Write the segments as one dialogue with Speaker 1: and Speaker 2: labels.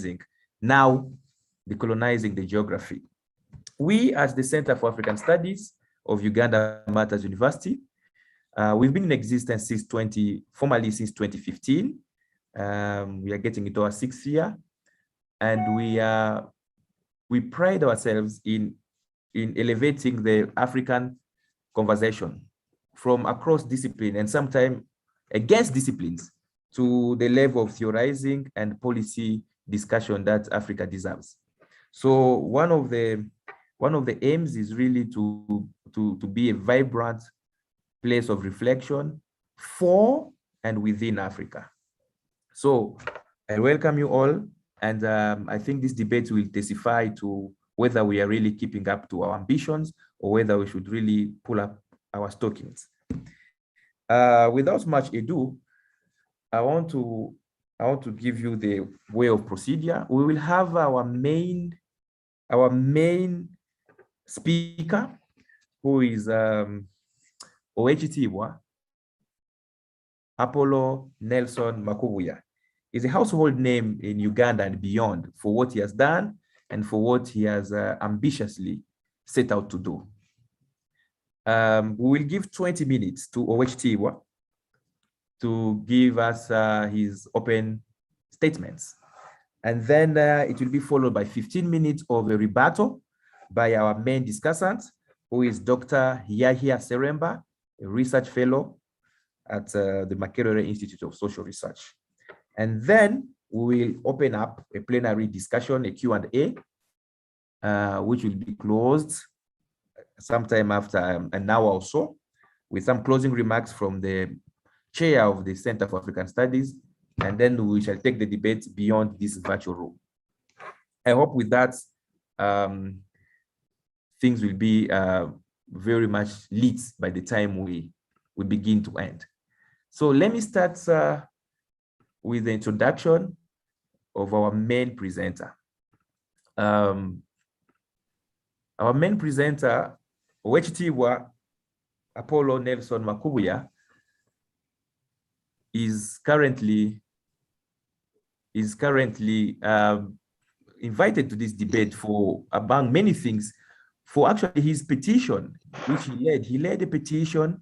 Speaker 1: Decolonizing, now Decolonizing the Geography. We, as the Center for African Studies of Uganda Matters University, we've been in existence formally since 2015. We are getting into our 6th year, and we pride ourselves in elevating the African conversation from across discipline and sometimes against disciplines to the level of theorizing and policy discussion that Africa deserves. So one of the aims is really to be a vibrant place of reflection for and within Africa. So I welcome you all, and I think this debate will testify to whether we are really keeping up to our ambitions or whether we should really pull up our stockings. Without much ado, I want to give you the way of procedure. We will have our main speaker, who is Oweekitiibwa Apollo Nelson Makubuya. Is a household name in Uganda and beyond for what he has done and for what he has ambitiously set out to do. We will give 20 minutes to Oweekitiibwa to give us his open statements. And then it will be followed by 15 minutes of a rebuttal by our main discussant, who is Dr. Yahya Seremba, a research fellow at the Makerere Institute of Social Research. And then we will open up a plenary discussion, a Q&A, which will be closed sometime after an hour or so, with some closing remarks from the chair of the Center for African Studies, and then we shall take the debate beyond this virtual room. I hope with that, things will be very much lit by the time we begin to end. So let me start with the introduction of our main presenter. Our main presenter, Oweekitiibwa Apollo Nelson Makubuya, is currently invited to this debate for, among many things, for actually his petition, which he led. He led a petition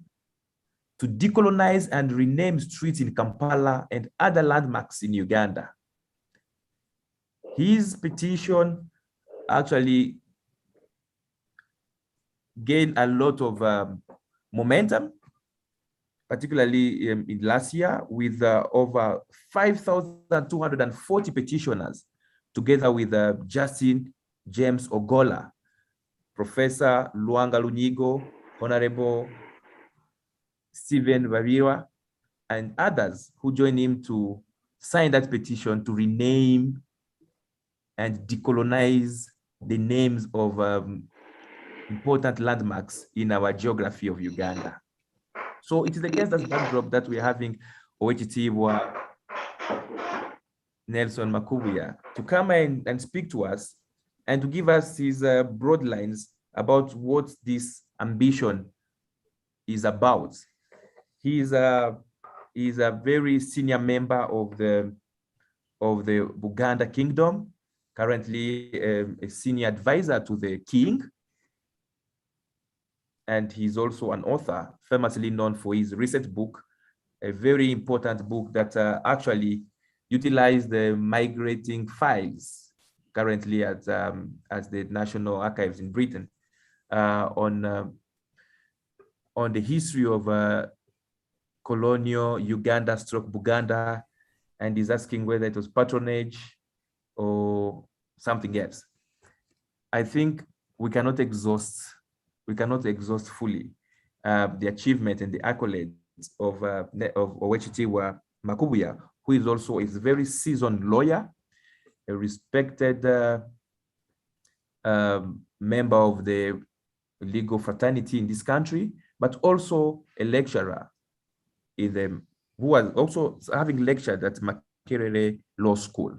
Speaker 1: to decolonize and rename streets in Kampala and other landmarks in Uganda. His petition actually gained a lot of momentum, particularly in last year, with over 5,240 petitioners, together with Justin James Ogola, Professor Luanga Lunyigo, Honorable Stephen Babirwa, and others who joined him to sign that petition to rename and decolonize the names of important landmarks in our geography of Uganda. So it is against that backdrop that we're having Oweekitiibwa Nelson Makubuya to come in and speak to us and to give us his broad lines about what this ambition is about. He is a very senior member of the Uganda Kingdom, currently a senior advisor to the king. And he's also an author, famously known for his recent book, a very important book that actually utilized the migrating files currently at the National Archives in Britain on the history of colonial Uganda / Buganda, and is asking whether it was patronage or something else. I think we cannot exhaust fully the achievement and the accolades of Oweekitiibwa Makubuya, who is also a very seasoned lawyer, a respected member of the legal fraternity in this country, but also a lecturer who was also having lectured at Makerere Law School.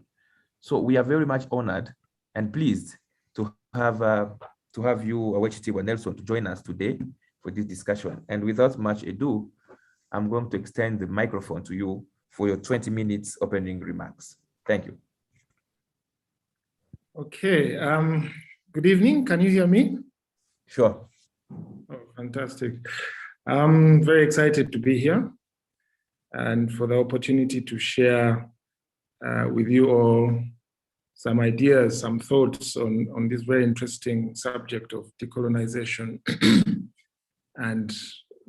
Speaker 1: So we are very much honored and pleased to have you, Oweekitiibwa Nelson, to join us today for this discussion. And without much ado, I'm going to extend the microphone to you for your 20 minutes opening remarks. Thank you.
Speaker 2: Okay, good evening. Can you hear me?
Speaker 1: Sure.
Speaker 2: Oh, fantastic. I'm very excited to be here and for the opportunity to share with you all some ideas, some thoughts on this very interesting subject of decolonization and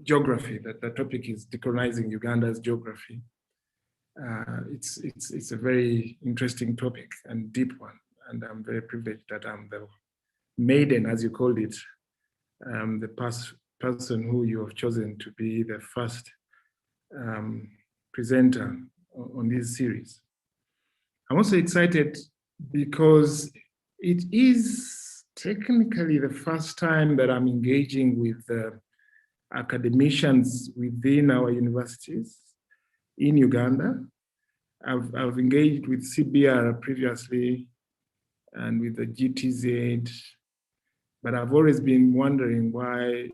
Speaker 2: geography. That the topic is Decolonizing Uganda's geography. It's a very interesting topic and deep one. And I'm very privileged that I'm the maiden, as you called it, the person who you have chosen to be the first presenter on this series. I'm also excited because it is technically the first time that I'm engaging with academicians within our universities in Uganda. I've engaged with CBR previously and with the GTZ, but I've always been wondering why,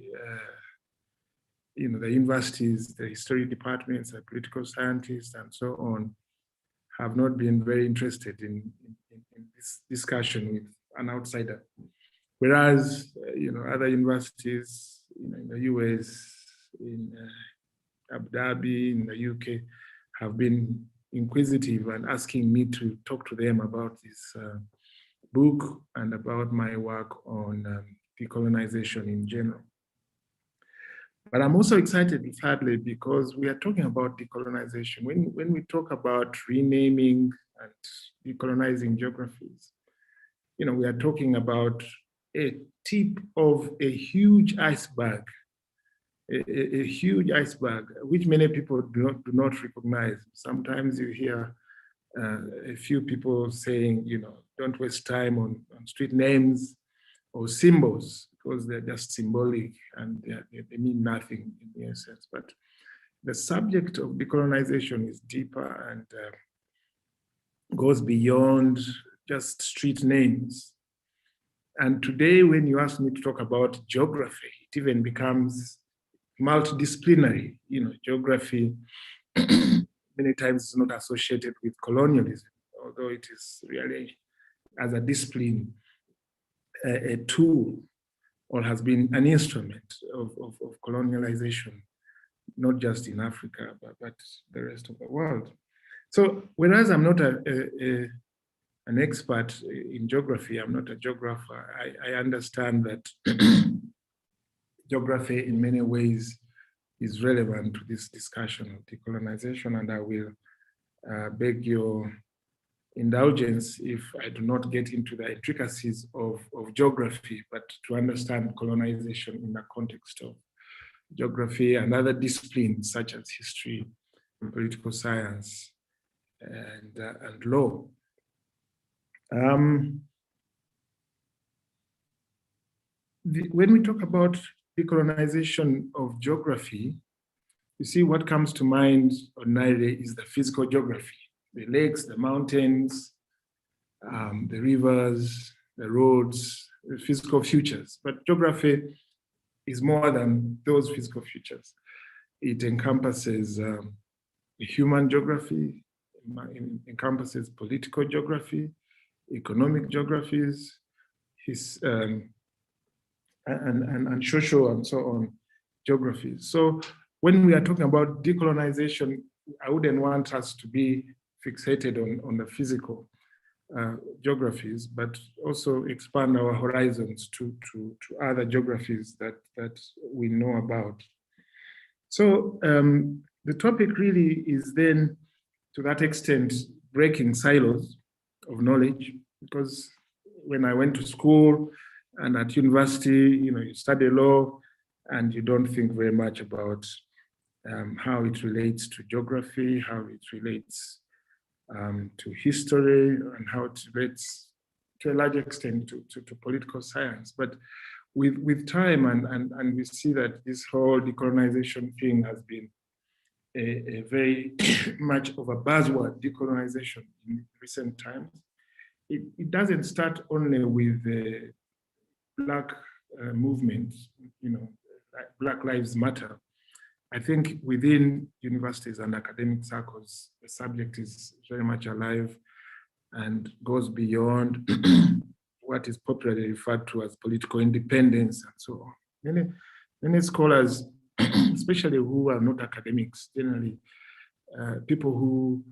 Speaker 2: the universities, the history departments, the political scientists, and so on, have not been very interested in this discussion with an outsider. Whereas, other universities, in the US, in Abu Dhabi, in the UK, have been inquisitive and asking me to talk to them about this book and about my work on decolonization in general. But I'm also excited, thirdly, because we are talking about decolonization. When we talk about renaming and decolonizing geographies, we are talking about a tip of a huge iceberg, a huge iceberg, which many people do not recognize. Sometimes you hear a few people saying, don't waste time on street names or symbols because they're just symbolic and they mean nothing in the essence. But the subject of decolonization is deeper and goes beyond just street names. And today, when you ask me to talk about geography, it even becomes multidisciplinary. Geography many times is not associated with colonialism, although it is really, as a discipline, a tool, or has been an instrument of colonialization, not just in Africa, but the rest of the world. So whereas I'm not an expert in geography, I'm not a geographer, I understand that geography in many ways is relevant to this discussion of decolonization, and I will beg your indulgence if I do not get into the intricacies of geography, but to understand colonization in the context of geography and other disciplines such as history, and political science, and law. When we talk about decolonization of geography, you see what comes to mind ordinarily is the physical geography, the lakes, the mountains, the rivers, the roads, the physical features. But geography is more than those physical features. It encompasses human geography, it encompasses political geography, economic geographies, and social and so on geographies. So when we are talking about decolonization, I wouldn't want us to be fixated on the physical geographies, but also expand our horizons to other geographies that we know about. So the topic really is then, to that extent, breaking silos of knowledge, because when I went to school and at university, you study law and you don't think very much about how it relates to geography, how it relates to history, and how it relates to a large extent to political science. But with time, and we see that this whole decolonization thing has been a very much of a buzzword, decolonization, in recent times. It doesn't start only with the Black movement, like Black Lives Matter. I think within universities and academic circles, the subject is very much alive. and goes beyond what is popularly referred to as political independence and so on. Many scholars, especially who are not academics, generally, people who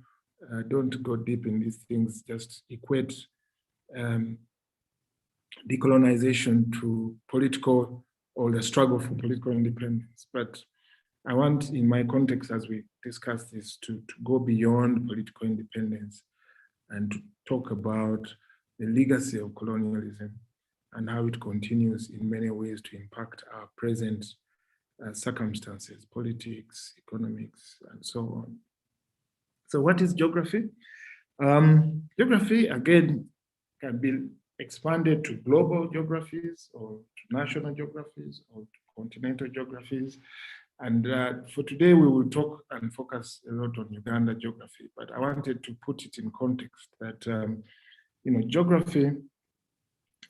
Speaker 2: don't go deep in these things, just equate decolonization to political, or the struggle for political independence. But I want, in my context, as we discuss this, to go beyond political independence and to talk about the legacy of colonialism and how it continues in many ways to impact our present circumstances, politics, economics, and so on. So what is geography? Geography, again, can be expanded to global geographies or to national geographies or to continental geographies. And for today, we will talk and focus a lot on Uganda geography, but I wanted to put it in context that, geography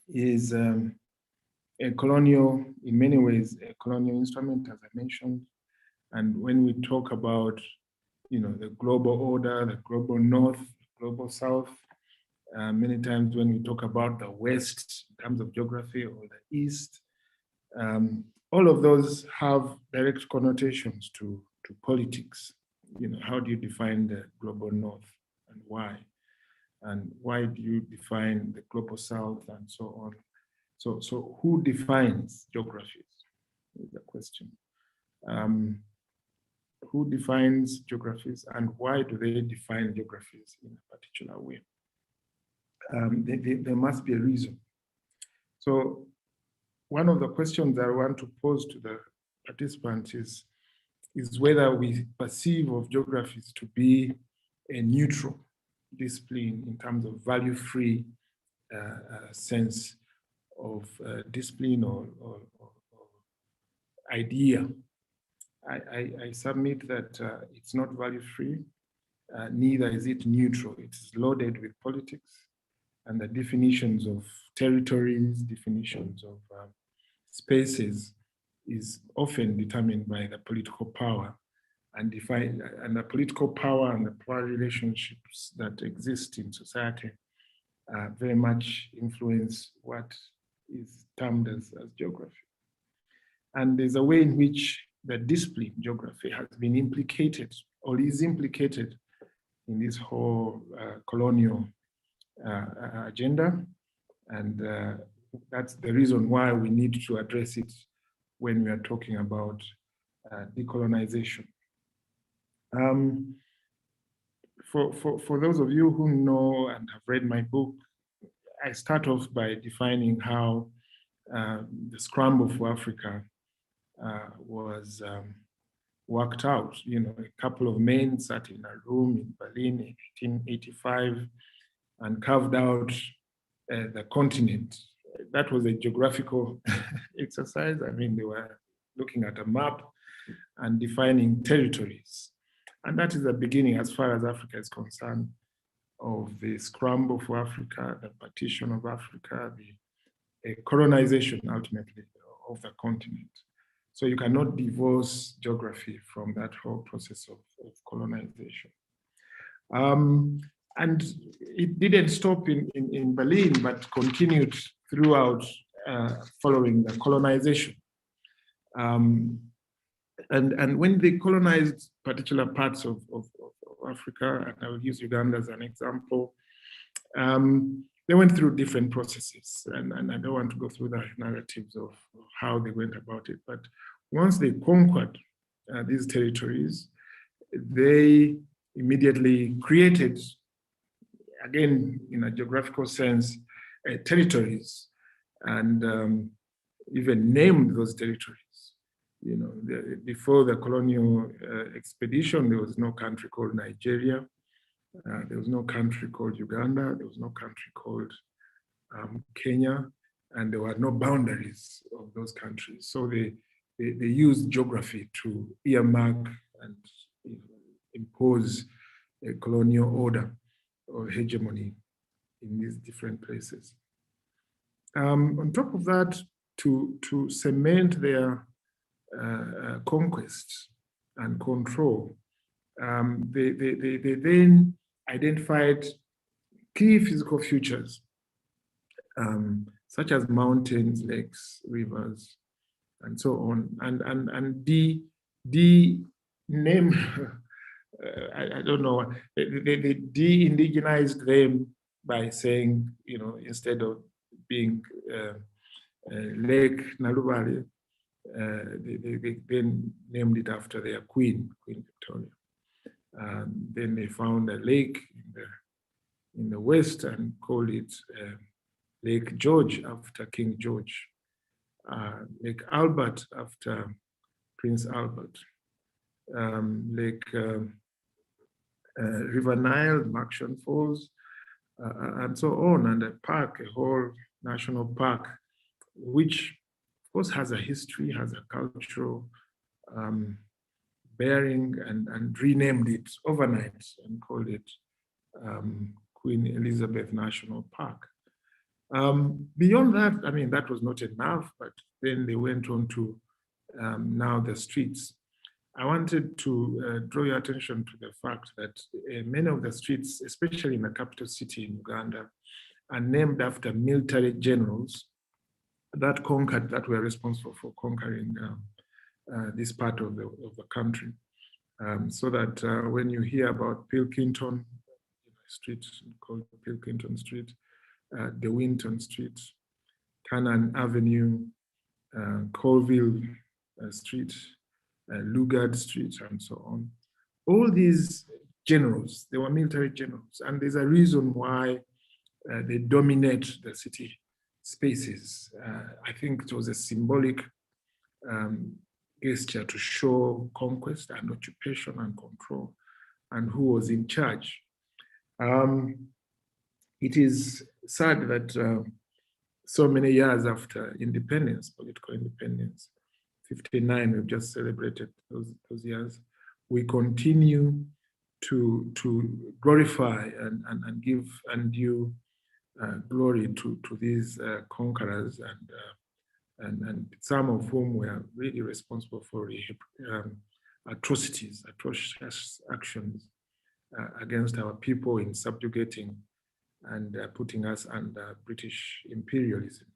Speaker 2: is a colonial, in many ways, a colonial instrument, as I mentioned. And when we talk about, the global order, the global north, global south, many times when we talk about the West in terms of geography or the East, all of those have direct connotations to politics. How do you define the global north and why? And why do you define the global south and so on? So who defines geographies is the question. Who defines geographies and why do they define geographies in a particular way? There must be a reason. So one of the questions I want to pose to the participants is whether we perceive of geographies to be a neutral discipline in terms of value-free sense of discipline or idea. I submit that it's not value-free, neither is it neutral. It's loaded with politics, and the definitions of territories, definitions of spaces is often determined by the political power and the political power and the power relationships that exist in society very much influence what is termed as geography. And there's a way in which the discipline geography has been implicated or is implicated in this whole colonial agenda. And that's the reason why we need to address it when we are talking about decolonization. For those of you who know and have read my book, I start off by defining how the scramble for Africa was worked out. A couple of men sat in a room in Berlin in 1885 and carved out the continent. That was a geographical exercise. I mean, they were looking at a map and defining territories. And that is the beginning, as far as Africa is concerned, of the scramble for Africa, the partition of Africa, the colonization, ultimately, of the continent. So you cannot divorce geography from that whole process of colonization. And it didn't stop in Berlin, but continued throughout following the colonization. And when they colonized particular parts of Africa, and I will use Uganda as an example, they went through different processes. And I don't want to go through the narratives of how they went about it. But once they conquered these territories, they immediately created, again, in a geographical sense, territories, and even named those territories. Before the colonial expedition, there was no country called Nigeria. There was no country called Uganda. There was no country called Kenya, and there were no boundaries of those countries. So they used geography to earmark and impose a colonial order or hegemony in these different places. On top of that, to cement their conquest and control, they then identified key physical features, such as mountains, lakes, rivers, and so on. And the name, I don't know, they de-indigenized them by saying, instead of being Lake Nalubali, they then named it after their Queen Victoria. Then they found a lake in the west and called it Lake George after King George. Lake Albert after Prince Albert. Lake River Nile, Maction Falls, and so on, and a park, a whole national park, which of course has a history, has a cultural bearing, and renamed it overnight and called it Queen Elizabeth National Park. Beyond that, I mean, that was not enough, but then they went on to now the streets. I wanted to draw your attention to the fact that many of the streets, especially in the capital city in Uganda, are named after military generals that conquered, that were responsible for conquering this part of the country. So that when you hear about Pilkington, street called Pilkington Street, De Winton Street, Tanan Avenue, Colville Street, Lugard Street, and so on. All these generals, they were military generals, and there's a reason why they dominate the city spaces. I think it was a symbolic gesture to show conquest and occupation and control, and who was in charge. It is sad that so many years after independence, political independence, 59, we've just celebrated those years, we continue to glorify and give undue glory to these conquerors, and some of whom were really responsible for atrocious actions against our people in subjugating and putting us under British imperialism.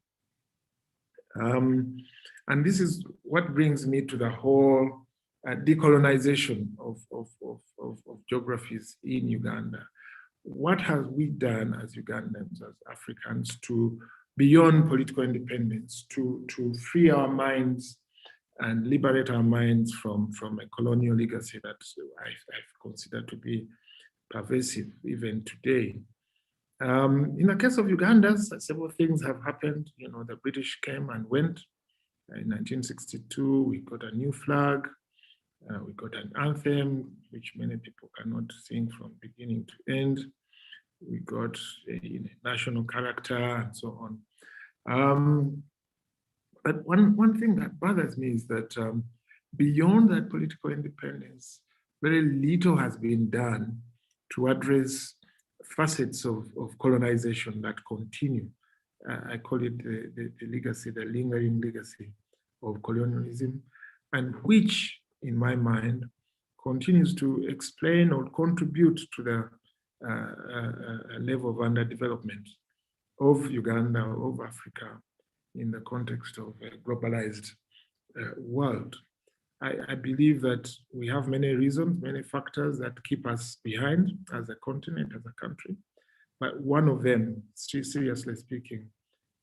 Speaker 2: And this is what brings me to the whole decolonization of geographies in Uganda. What have we done as Ugandans, as Africans, to, beyond political independence, to free our minds and liberate our minds from a colonial legacy that I've considered to be pervasive even today? In the case of Uganda, several things have happened. The British came and went. In 1962, we got a new flag. We got an anthem, which many people cannot sing from beginning to end. We got a national character and so on. But one thing that bothers me is that beyond that political independence, very little has been done to address facets of colonization that continue. I call it the legacy, the lingering legacy of colonialism, and which, in my mind, continues to explain or contribute to the level of underdevelopment of Uganda, of Africa, in the context of a globalized world. I believe that we have many reasons, many factors that keep us behind as a continent, as a country. But one of them, seriously speaking,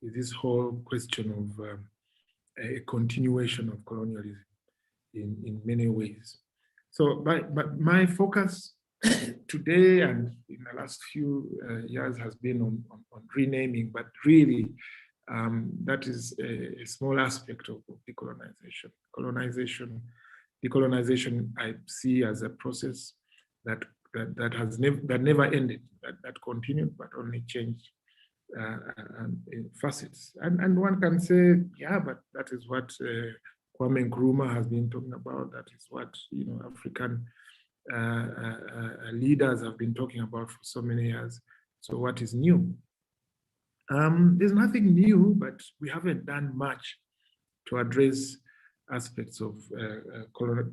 Speaker 2: is this whole question of a continuation of colonialism in many ways. So, but my focus today and in the last few years has been on renaming, but really that is a small aspect of decolonization. Decolonization I see as a process that never ended, that continued, but only changed facets. And one can say, yeah, but that is what Kwame Nkrumah has been talking about. That is what African leaders have been talking about for so many years. So what is new? There's nothing new, but we haven't done much to address aspects of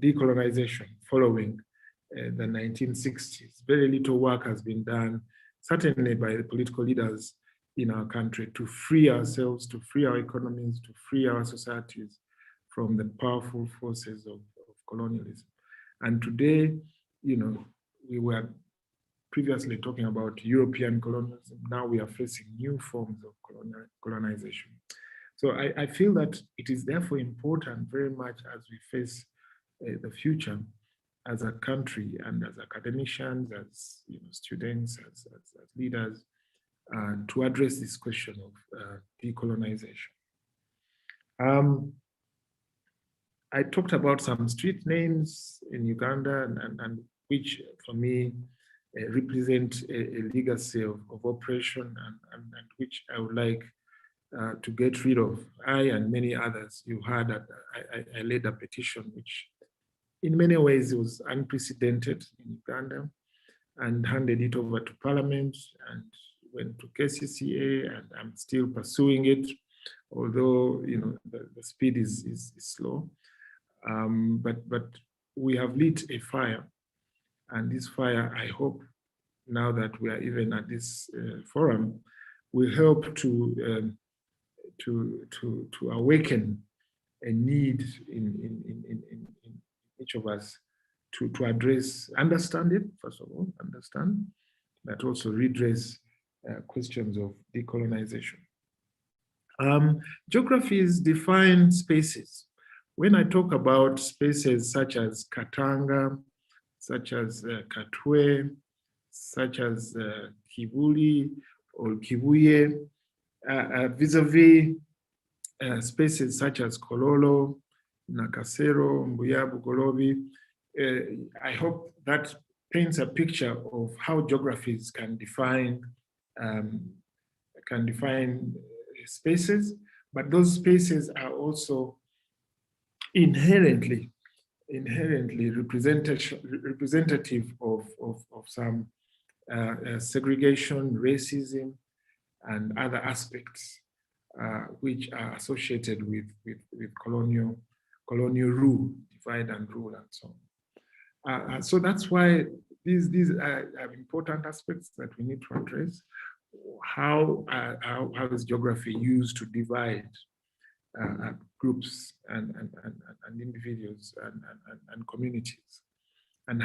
Speaker 2: decolonization following the 1960s. Very little work has been done certainly by the political leaders in our country, to free ourselves, to free our economies, to free our societies from the powerful forces of colonialism. And today, you know, we were previously talking about European colonialism. Now we are facing new forms of colonization. So I feel that it is therefore important very much as we face the future as a country and as academicians, as students, as leaders, to address this question of decolonization. I talked about some street names in Uganda and which for me represent a legacy of oppression and which I would like to get rid of. I and many others, you heard that I led a petition which in many ways was unprecedented in Uganda, and handed it over to Parliament and went to KCCA, and I'm still pursuing it, although the speed is slow. But we have lit a fire, and this fire, I hope, now that we are even at this forum, will help to awaken a need in each of us to address, understand it, first of all, understand, but also redress questions of decolonization. Geographies define spaces. When I talk about spaces such as Katanga, such as Katwe, such as Kibuli or Kibuye, vis-a-vis spaces such as Kololo, Nakasero, Mbuyabu, Golobi, I hope that paints a picture of how geographies can define spaces, but those spaces are also inherently representative of some segregation, racism, and other aspects which are associated with colonial rule, divide and rule, and so on. So that's why these are important aspects that we need to address. How is geography used to divide groups and individuals and communities? And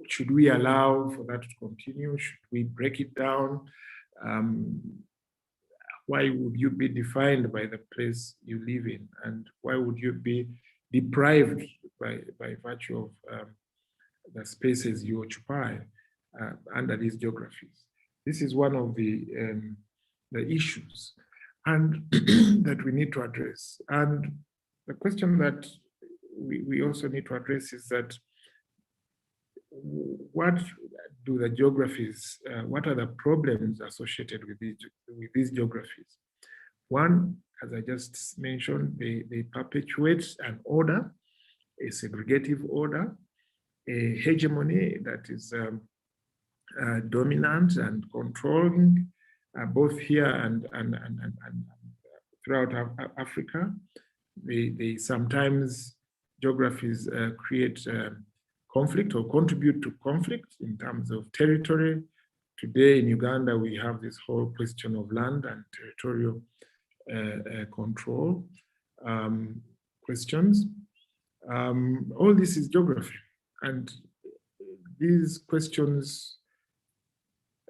Speaker 2: should we allow for that to continue? Should we break it down? Why would you be defined by the place you live in? And why would you be deprived by virtue of the spaces you occupy under these geographies? This is one of the issues and that we need to address. And the question that we also need to address is that what do the geographies, what are the problems associated with these geographies? One, as I just mentioned, they perpetuate an order, a segregative order, a hegemony that is dominant and controlling both here and throughout Africa. They sometimes, geographies create conflict or contribute to conflict in terms of territory. Today in Uganda, we have this whole question of land and territorial control questions. All this is geography. And these questions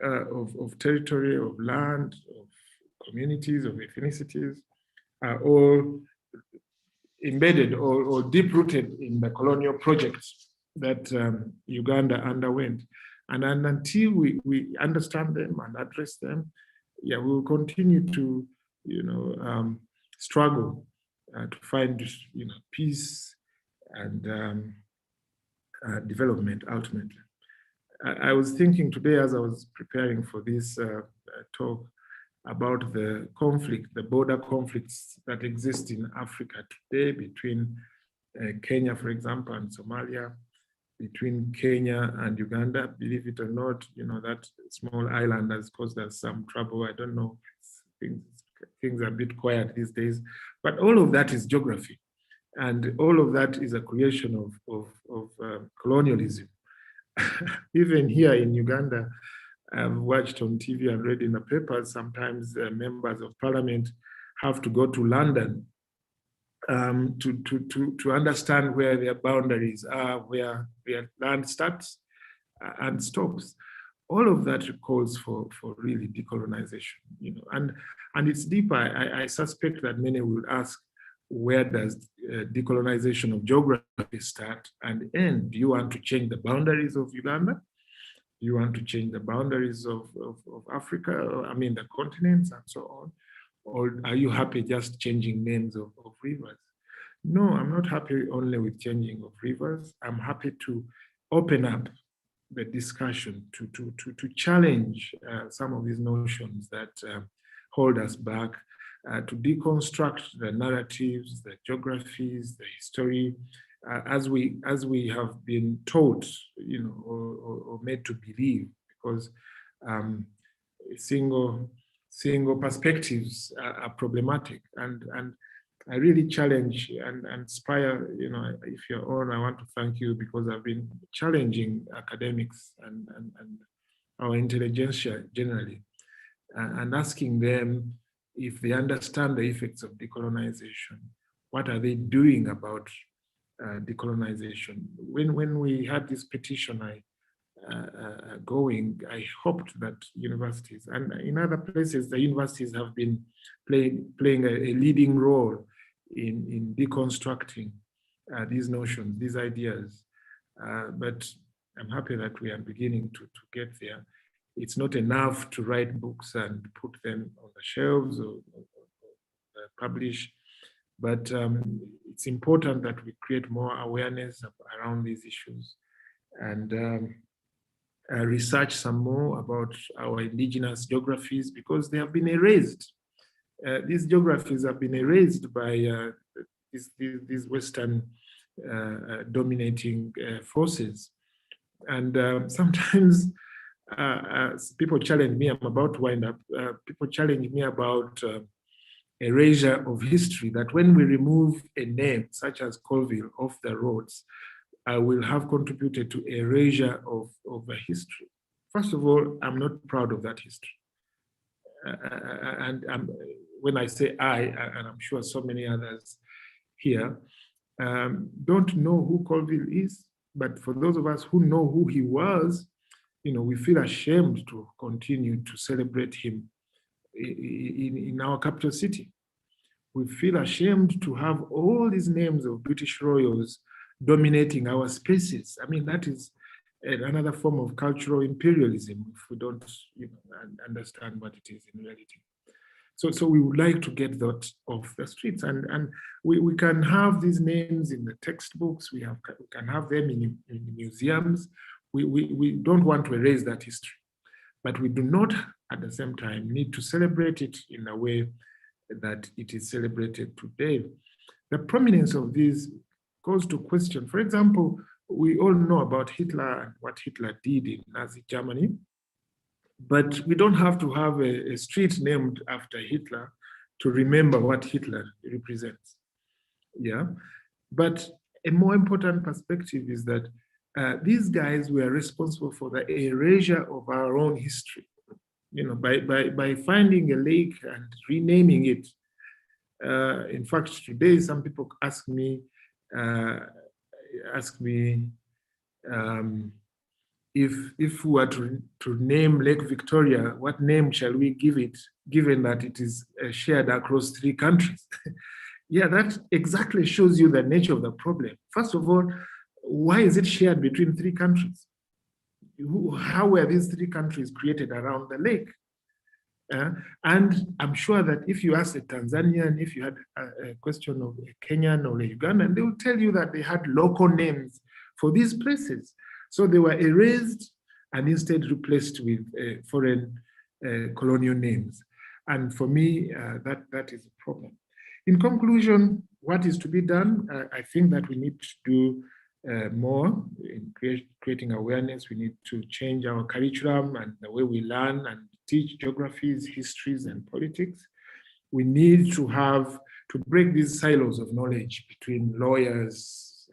Speaker 2: of territory, of land, of communities, of ethnicities are all embedded or deep-rooted in the colonial projects that Uganda underwent. And until we understand them and address them, we will continue to, struggle to find, peace and development ultimately. I was thinking today as I was preparing for this talk about the conflict, the border conflicts that exist in Africa today between Kenya, for example, and Somalia, between Kenya and Uganda. Believe it or not, that small island has caused us some trouble. I don't know, things are a bit quiet these days, but all of that is geography. And all of that is a creation of colonialism. Even here in Uganda, I've watched on TV and read in the papers, sometimes members of parliament have to go to London to understand where their boundaries are, where their land starts and stops. All of that calls for really decolonization, and it's deeper. I suspect that many will ask, where does decolonization of geography start and end? Do you want to change the boundaries of Uganda? Do you want to change the boundaries of Africa, the continents and so on? Or are you happy just changing names of rivers? No, I'm not happy only with changing of rivers. I'm happy to open up the discussion to challenge some of these notions that hold us back, to deconstruct the narratives, the geographies, the history, as we have been taught, or made to believe, because single perspectives are problematic, and I really challenge and inspire, if you're on, I want to thank you, because I've been challenging academics and our intelligentsia generally, and asking them if they understand the effects of decolonization. What are they doing about decolonization? When we had this petition going, I hoped that universities, and in other places, the universities have been playing a leading role in deconstructing these notions, these ideas. But I'm happy that we are beginning to get there. It's not enough to write books and put them on the shelves or publish, but it's important that we create more awareness around these issues, and research some more about our indigenous geographies, because they have been erased. These geographies have been erased by these Western dominating forces. And sometimes people challenge me, I'm about to wind up, people challenge me about erasure of history, that when we remove a name such as Colville off the roads, will have contributed to erasure of a history. First of all, I'm not proud of that history. And when I say I, and I'm sure so many others here, don't know who Colville is, but for those of us who know who he was, we feel ashamed to continue to celebrate him in our capital city. We feel ashamed to have all these names of British royals dominating our spaces. That is another form of cultural imperialism if we don't understand what it is in reality. So we would like to get that off the streets, and we can have these names in the textbooks, we can have them in museums. We don't want to erase that history, but we do not at the same time need to celebrate it in a way that it is celebrated today. The prominence of these goes to question. For example, we all know about Hitler and what Hitler did in Nazi Germany, but we don't have to have a street named after Hitler to remember what Hitler represents. Yeah, but a more important perspective is that these guys were responsible for the erasure of our own history. By finding a lake and renaming it. In fact, today some people ask me if we were to name Lake Victoria, what name shall we give it, given that it is shared across 3 countries? Yeah, that exactly shows you the nature of the problem. First of all, why is it shared between 3 countries? How were these 3 countries created around the lake? And I'm sure that if you ask a Tanzanian, if you had a question of a Kenyan or a Ugandan, they will tell you that they had local names for these places. So they were erased and instead replaced with foreign colonial names. And for me, that is a problem. In conclusion, what is to be done? I think that we need to do more in creating awareness. We need to change our curriculum and the way we learn and teach geographies, histories, and politics. We need to break these silos of knowledge between lawyers,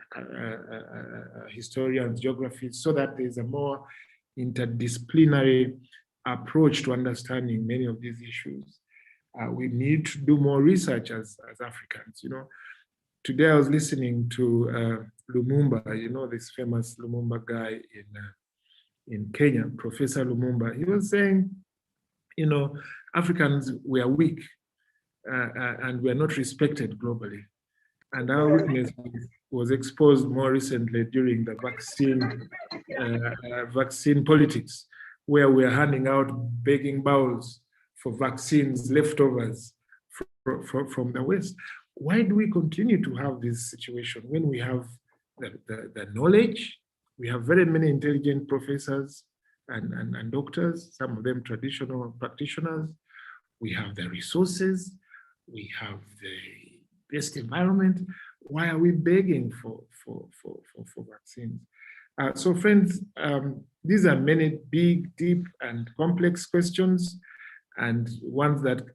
Speaker 2: historians, geographies, so that there's a more interdisciplinary approach to understanding many of these issues. We need to do more research as Africans. Today I was listening to Lumumba, this famous Lumumba guy in Kenya, Professor Lumumba. He was saying, Africans, we are weak and we are not respected globally. And our weakness was exposed more recently during the vaccine politics, where we are handing out begging bowls for vaccines, leftovers from the West. Why do we continue to have this situation when we have the knowledge? We have very many intelligent professors and doctors, some of them traditional practitioners. We have the resources. We have the best environment. Why are we begging for vaccines? So friends, these are many big, deep, and complex questions, and ones that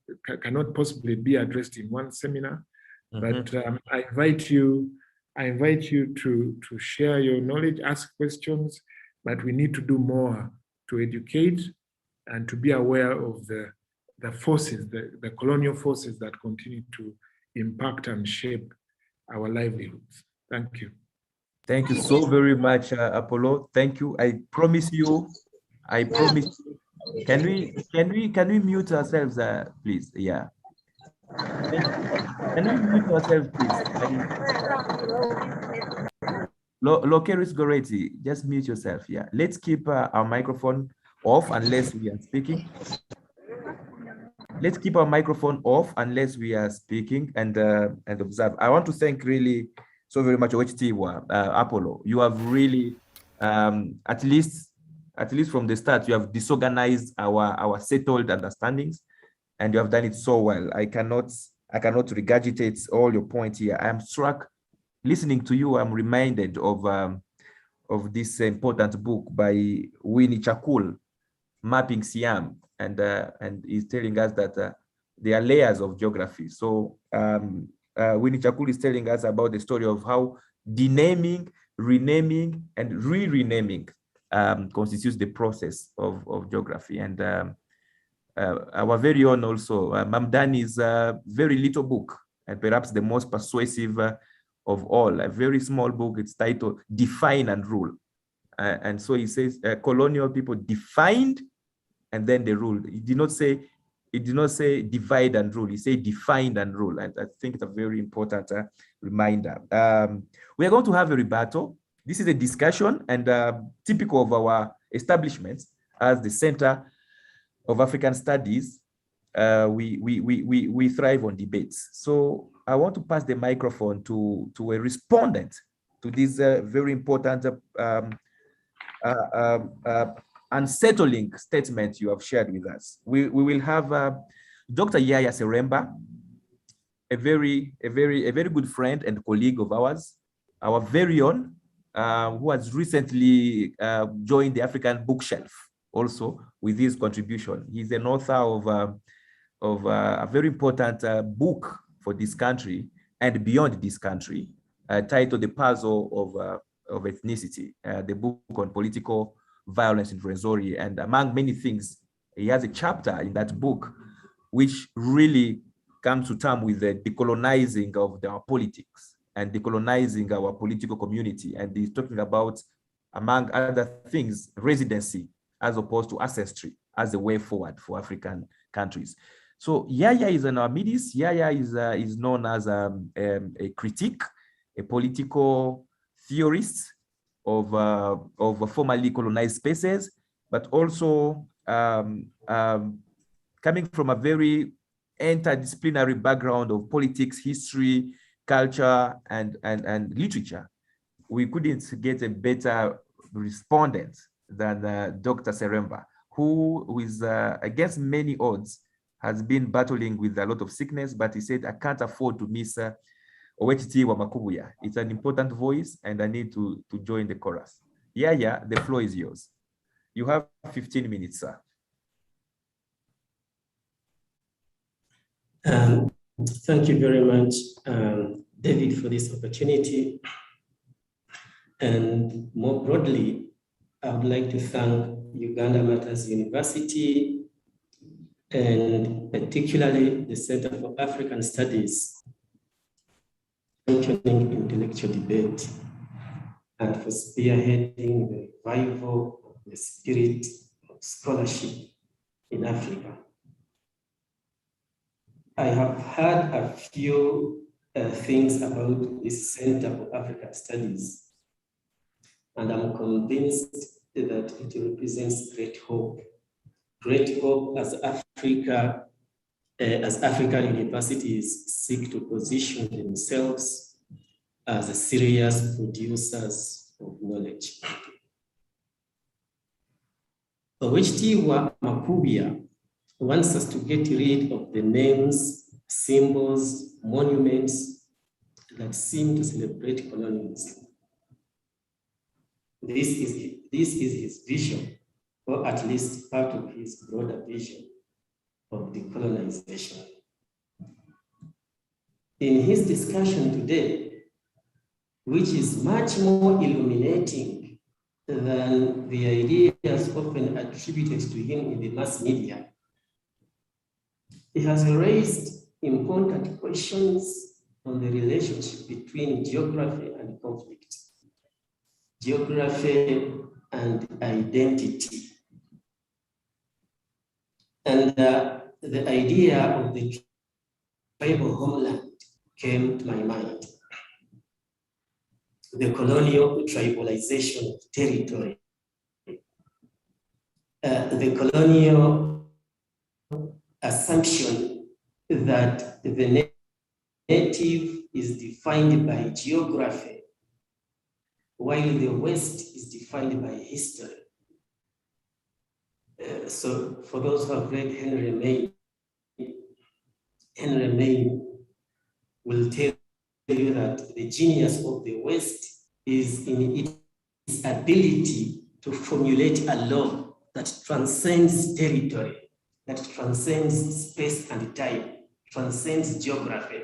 Speaker 2: cannot possibly be addressed in one seminar. But I invite you to share your knowledge, ask questions, but we need to do more to educate and to be aware of the forces, the colonial forces that continue to impact and shape our livelihoods. Thank you.
Speaker 1: Thank you so very much, Apollo. Thank you. I promise you. Can we mute ourselves, please? Yeah. Can we mute ourselves, please? Lokeris Goretti, just mute yourself. Yeah. Let's keep our microphone off unless we are speaking. Let's keep our microphone off unless we are speaking and observe. I want to thank really so very much Apollo. You have really at least from the start, you have disorganized our settled understandings, and you have done it so well. I cannot regurgitate all your points here. I am struck listening to you. I'm reminded of this important book by Winnie Chakul, Mapping Siam, and he's telling us that there are layers of geography. So Winnie Chakul is telling us about the story of how denaming, renaming, and re-renaming constitutes the process of geography. And our very own also, Mamdani's very little book, and perhaps the most persuasive of all, a very small book. It's titled Define and Rule. And so he says colonial people defined and then they ruled. It did not say divide and rule. He said defined and rule. And I think it's a very important reminder. We are going to have a rebuttal. This is a discussion, and typical of our establishments as the Center of African Studies, we thrive on debates. So I want to pass the microphone to a respondent to this very important unsettling statement you have shared with us. We will have Dr. Yaya Seremba, a very good friend and colleague of ours, our very own, who has recently joined the African Bookshelf also with his contribution. He's an author of a very important book for this country and beyond this country, titled The Puzzle of Ethnicity, the book on political violence in Rwenzori. And among many things, he has a chapter in that book which really comes to terms with the decolonizing of our politics and decolonizing our political community. And he's talking about, among other things, residency as opposed to ancestry as a way forward for African countries. So Yaya is in our midst. Yaya is known as a critic, a political theorist of formerly colonized spaces, but also coming from a very interdisciplinary background of politics, history, culture, and literature. We couldn't get a better respondent than Dr. Seremba, who is against many odds, has been battling with a lot of sickness, but he said, I can't afford to miss Owetiti Wamakubuya. It's an important voice, and I need to join the chorus. Yaya, the floor is yours. You have 15 minutes, sir.
Speaker 3: Thank you very much, David, for this opportunity. And more broadly, I would like to thank Uganda Matters University, and particularly the Center for African Studies, championing intellectual debate and for spearheading the revival of the spirit of scholarship in Africa. I have heard a few things about this Center for African Studies, and I'm convinced that it represents great hope as Africa, as African universities seek to position themselves as serious producers of knowledge. Owechitiibwa Makubia wants us to get rid of the names, symbols, monuments that seem to celebrate colonialism. This is his vision, or at least part of his broader vision of decolonization. In his discussion today, which is much more illuminating than the ideas often attributed to him in the mass media, he has raised important questions on the relationship between geography and conflict, geography and identity. And the idea of the tribal homeland came to my mind. The colonial tribalization of territory, the colonial assumption that the native is defined by geography, while the West is defined by history. So for those who have read Henry Maine will tell you that the genius of the West is in its ability to formulate a law that transcends territory, that transcends space and time, transcends geography.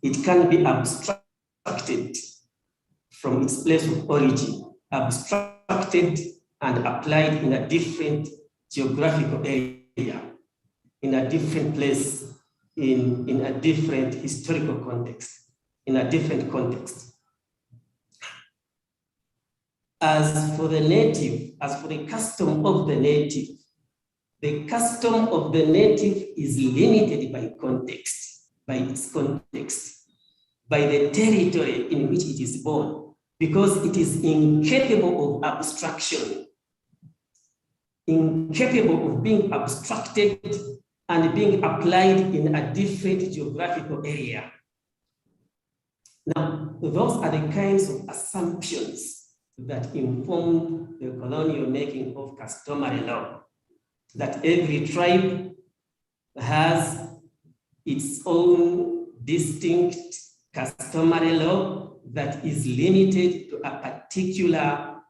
Speaker 3: It can be abstracted from its place of origin, abstracted and applied in a different geographical area, in a different place, in a different historical context, in a different context. As for the native, as for the custom of the native is limited by context, by its context, by the territory in which it is born, because it is incapable of abstraction, incapable of being abstracted and being applied in a different geographical area. Now, those are the kinds of assumptions that informed the colonial making of customary law, that every tribe has its own distinct customary law that is limited to a particular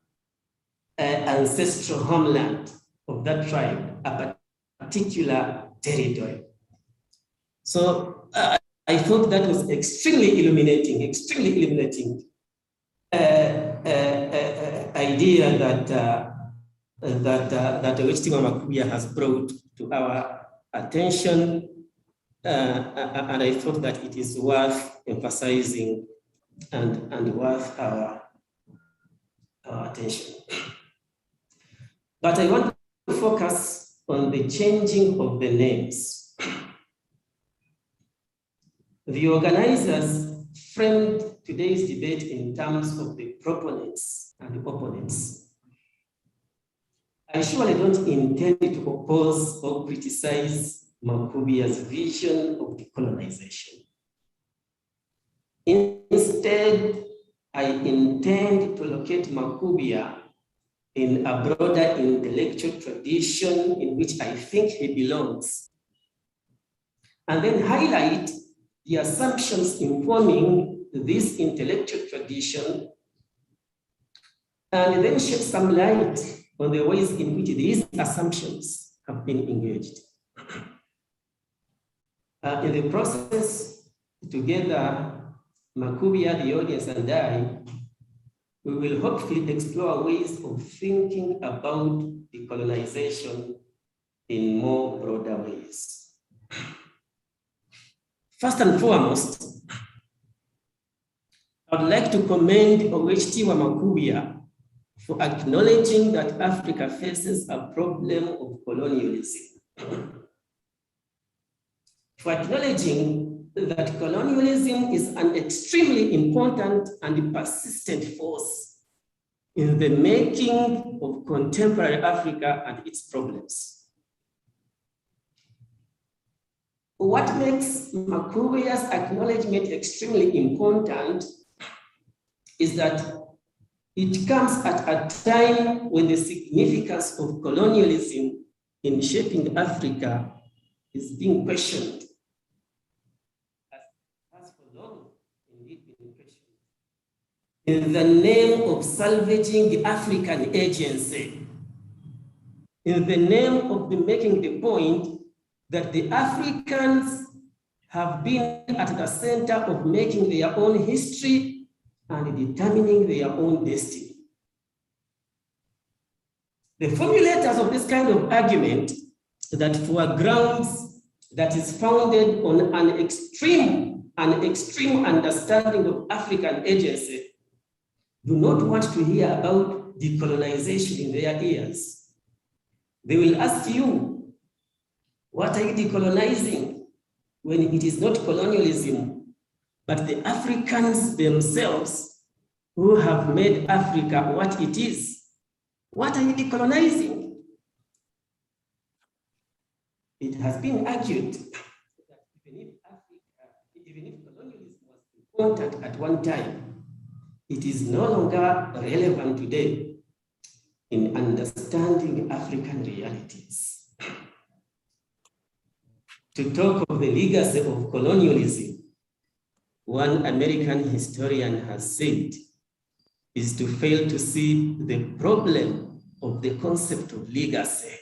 Speaker 3: ancestral homeland of that tribe, a particular territory. So I thought that was extremely illuminating idea that Owechitiibwa Makubia has brought to our attention, and I thought that it is worth emphasizing and worth our attention. But I want to focus on the changing of the names. The organizers framed today's debate in terms of the proponents and the opponents. I surely don't intend to oppose or criticize Makubia's vision of decolonization. Instead, I intend to locate Makubia in a broader intellectual tradition in which I think he belongs, and then highlight the assumptions informing this intellectual tradition, and then shed some light on the ways in which these assumptions have been engaged. In the process, together, Makubia, the audience, and I we will hopefully explore ways of thinking about decolonization in more broader ways. First and foremost, I would like to commend OHT Wamakuya for acknowledging that Africa faces a problem of colonialism. For acknowledging that colonialism is an extremely important and persistent force in the making of contemporary Africa and its problems. What makes Makuya's acknowledgement extremely important is that it comes at a time when the significance of colonialism in shaping Africa is being questioned. As for long, indeed been questioned. In the name of salvaging African agency, in the name of making the point that the Africans have been at the center of making their own history and determining their own destiny. The formulators of this kind of argument that for grounds that is founded on an extreme understanding of African agency do not want to hear about decolonization in their ears. They will ask you, what are you decolonizing? When it is not colonialism, but the Africans themselves who have made Africa what it is. What are you decolonizing? It has been argued that even if colonialism was important at one time, it is no longer relevant today in understanding African realities. To talk of the legacy of colonialism, one American historian has said, is to fail to see the problem of the concept of legacy.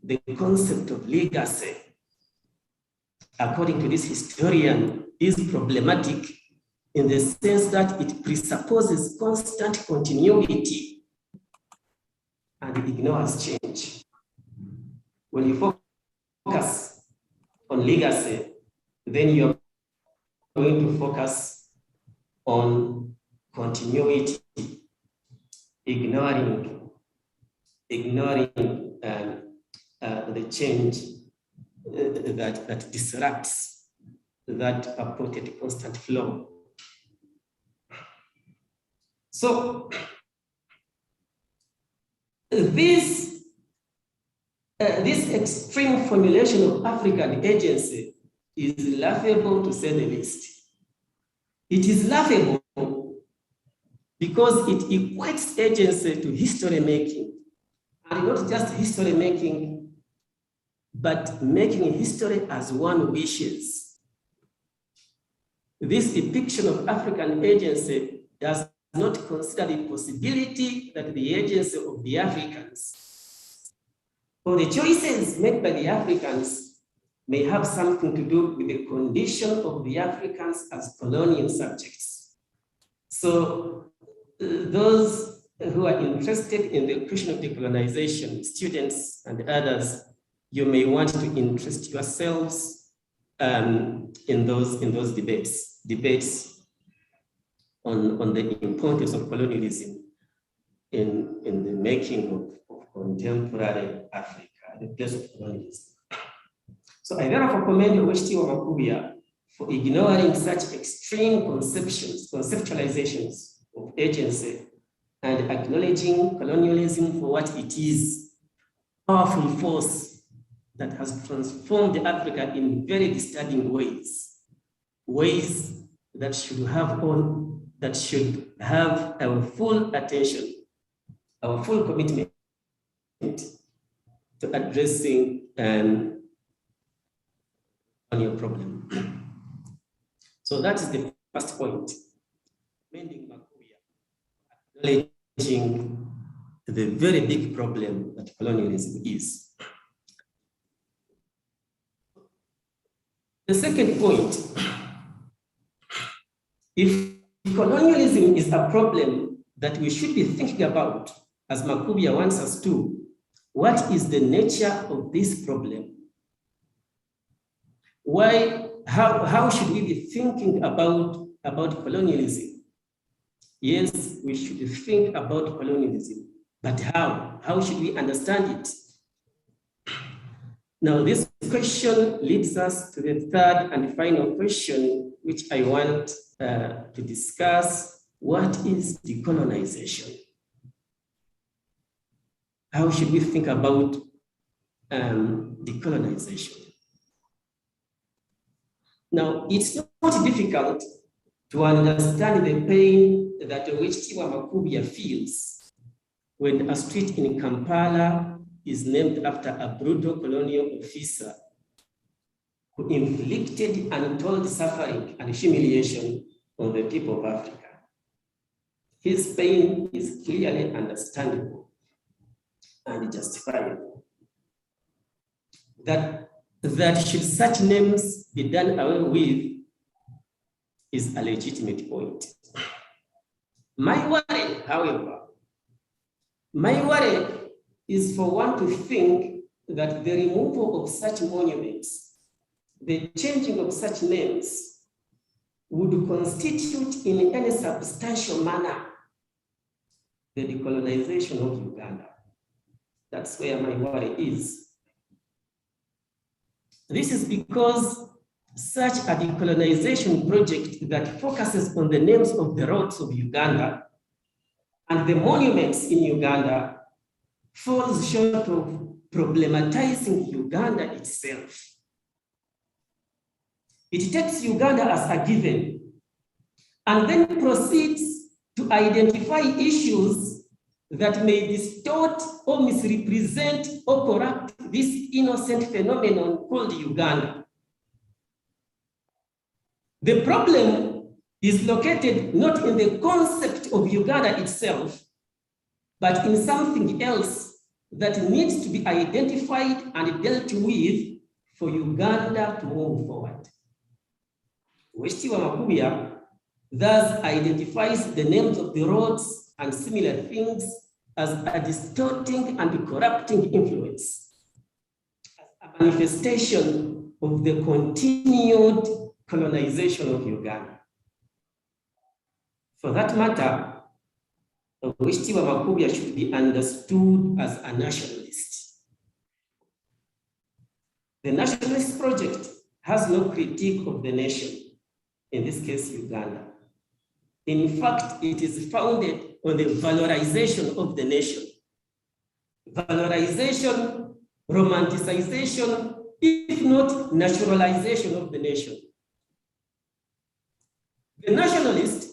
Speaker 3: The concept of legacy, according to this historian, is problematic in the sense that it presupposes constant continuity and ignores change. When you focus on legacy, then you're going to focus on continuity, ignoring the change that disrupts that purported constant flow. So this extreme formulation of African agency is laughable, to say the least. It is laughable because it equates agency to history making, and not just history making, but making history as one wishes. This depiction of African agency does not consider the possibility that the agency of the Africans or the choices made by the Africans may have something to do with the condition of the Africans as colonial subjects. So those who are interested in the question of decolonization, students and others, you may want to interest yourselves in those debates on the importance of colonialism in the making of contemporary Africa, the place of colonialism. So I therefore commend OHT Wamakuya for ignoring such extreme conceptualizations of agency and acknowledging colonialism for what it is, a powerful force that has transformed Africa in very disturbing ways that should have our full attention, our full commitment to addressing your problem. So that is the first point. Commending Makuya, acknowledging the very big problem that colonialism is. The second point, if decolonialism is a problem that we should be thinking about, as Makubia wants us to. What is the nature of this problem? How should we be thinking about colonialism? Yes, we should think about colonialism, but how? How should we understand it? Now, this question leads us to the third and final question, which I want to discuss. What is decolonization? How should we think about decolonization? Now, it's not difficult to understand the pain that Owechitiwa Makubia feels when a street in Kampala is named after a brutal colonial officer who inflicted untold suffering and humiliation on the people of Africa. His pain is clearly understandable and justifiable. That should such names be done away with is a legitimate point. My worry, however, is for one to think that the removal of such monuments, the changing of such names, would constitute in any substantial manner the decolonization of Uganda. That's where my worry is. This is because such a decolonization project that focuses on the names of the roads of Uganda and the monuments in Uganda falls short of problematizing Uganda itself. It takes Uganda as a given and then proceeds to identify issues that may distort or misrepresent or corrupt this innocent phenomenon called Uganda. The problem is located not in the concept of Uganda itself, but in something else that needs to be identified and dealt with for Uganda to move forward. Owechitiwa Makubia thus identifies the names of the roads and similar things as a distorting and corrupting influence, as a manifestation of the continued colonization of Uganda. For that matter, Owechitiwa Makubia should be understood as a nationalist. The nationalist project has no critique of the nation, in this case, Uganda. In fact, it is founded on the valorization of the nation. Valorization, romanticization, if not naturalization of the nation. The nationalist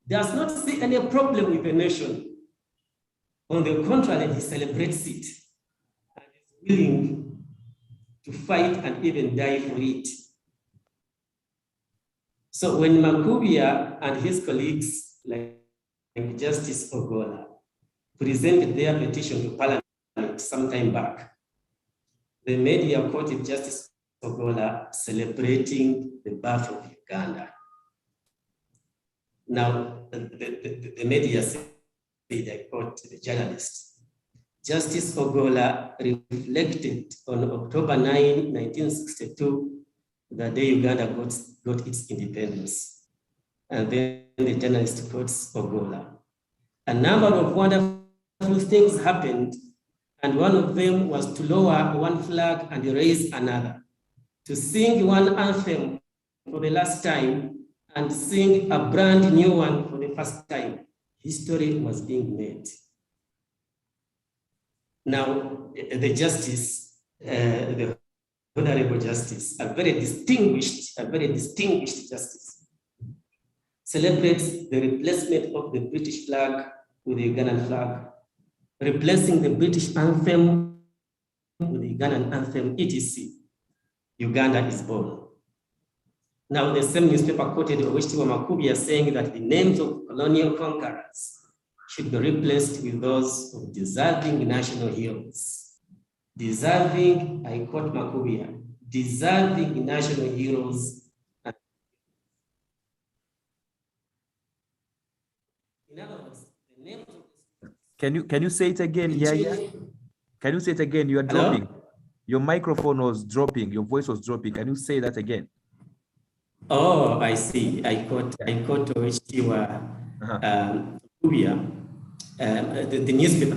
Speaker 3: does not see any problem with the nation. On the contrary, he celebrates it and is willing to fight and even die for it. So when Makubia and his colleagues, like Justice Ogola, presented their petition to Parliament some time back, the media quoted Justice Ogola celebrating the birth of Uganda. Now, the media said, I quote the journalist, Justice Ogola reflected on October 9, 1962, the day Uganda got its independence. And then the journalist quotes Ogola. A number of wonderful things happened, and one of them was to lower one flag and raise another, to sing one anthem for the last time and sing a brand new one for the first time. History was being made. Now, the justice, the Honorable Justice, a very distinguished justice, celebrates the replacement of the British flag with the Ugandan flag, replacing the British anthem with the Ugandan anthem, etc. Uganda is born. Now, the same newspaper quoted Owechitiwa Makubia saying that the names of colonial conquerors should be replaced with those of deserving national heroes. Deserving, I quote Makubia, deserving national heroes.
Speaker 1: Can you say it again? Yeah. Can you say it again? You are dropping.
Speaker 3: Hello?
Speaker 1: Your microphone was dropping. Your voice was dropping. Can you say that again?
Speaker 3: Oh, I see. I caught which you were the newspaper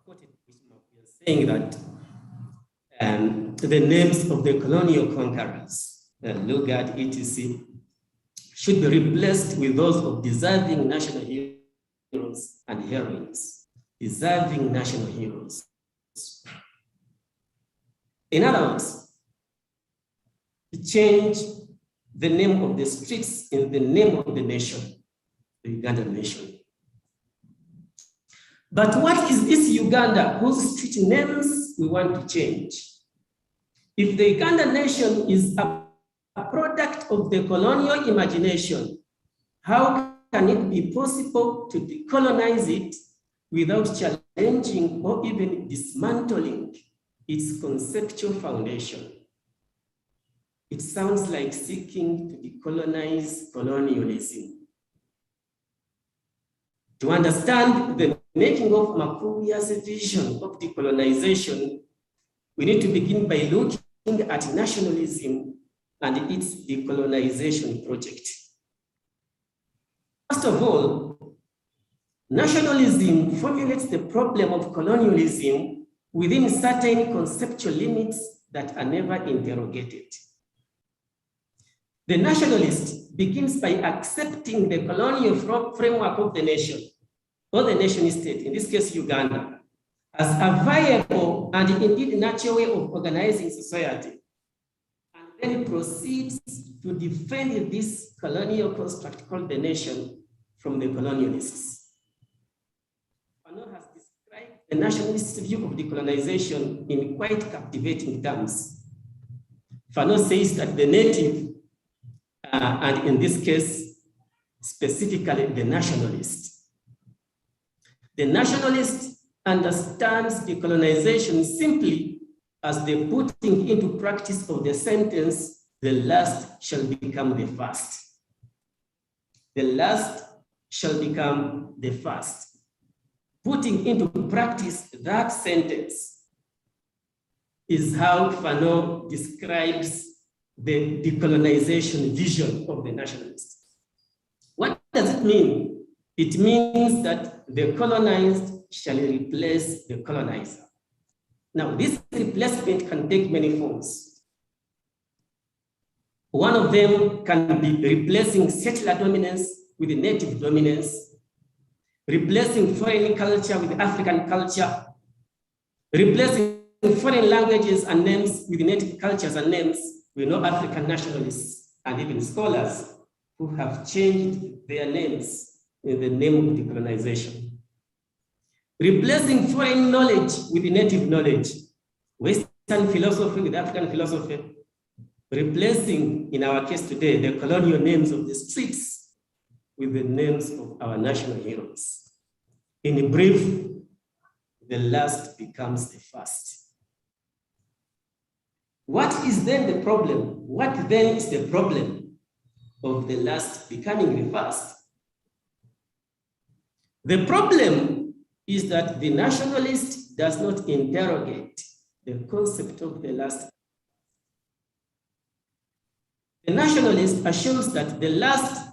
Speaker 3: quoted saying that the names of the colonial conquerors, Lugard, etc., should be replaced with those of deserving national heroes and heroines. Deserving national heroes. In other words, to change the name of the streets in the name of the nation, the Ugandan nation. But what is this Uganda whose street names we want to change? If the Ugandan nation is a product of the colonial imagination, how can it be possible to decolonize it without challenging or even dismantling its conceptual foundation? It sounds like seeking to decolonize colonialism. To understand the making of Makuya's vision of decolonization, we need to begin by looking at nationalism and its decolonization project. First of all, nationalism formulates the problem of colonialism within certain conceptual limits that are never interrogated. The nationalist begins by accepting the colonial framework of the nation, or the nation state, in this case Uganda, as a viable and indeed natural way of organizing society, and then proceeds to defend this colonial construct called the nation from the colonialists. Fanon has described the nationalist view of decolonization in quite captivating terms. Fanon says that the native, and in this case, specifically the nationalist understands decolonization simply as the putting into practice of the sentence, the last shall become the first. The last shall become the first. Putting into practice that sentence is how Fanon describes the decolonization vision of the nationalists. What does it mean? It means that the colonized shall replace the colonizer. Now, this replacement can take many forms. One of them can be replacing settler dominance with native dominance, replacing foreign culture with African culture, replacing foreign languages and names with native cultures and names. We know African nationalists and even scholars who have changed their names in the name of decolonization. Replacing foreign knowledge with native knowledge, Western philosophy with African philosophy, replacing, in our case today, the colonial names of the streets with the names of our national heroes. In brief, the last becomes the first. What is then the problem? What then is the problem of the last becoming the first? The problem is that the nationalist does not interrogate the concept of the last. The nationalist assumes that the last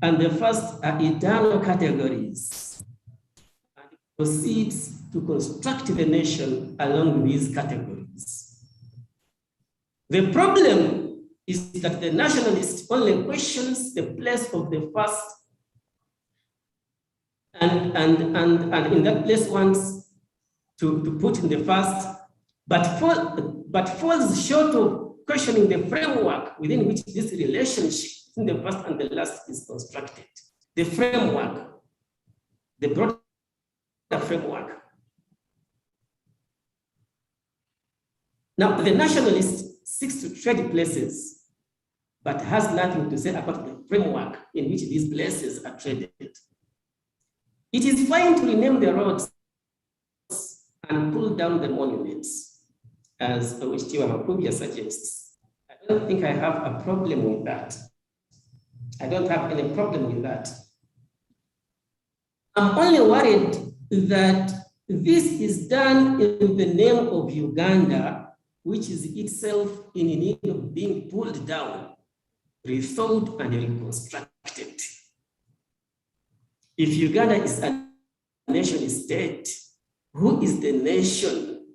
Speaker 3: and the first are eternal categories and proceeds to construct the nation along these categories. The problem is that the nationalist only questions the place of the first and in that place wants to put in the first, but falls short of questioning the framework within which this relationship between the first and the last is constructed. The framework, the broader framework. Now, the nationalist seeks to trade places, but has nothing to say about the framework in which these places are traded. It is fine to rename the roads and pull down the monuments, as Oishtiwa Makuya suggests. I don't think I have a problem with that. I don't have any problem with that. I'm only worried that This is done in the name of Uganda, which is itself in need of being pulled down, rethought, and reconstructed. If Uganda is a nation state, who is the nation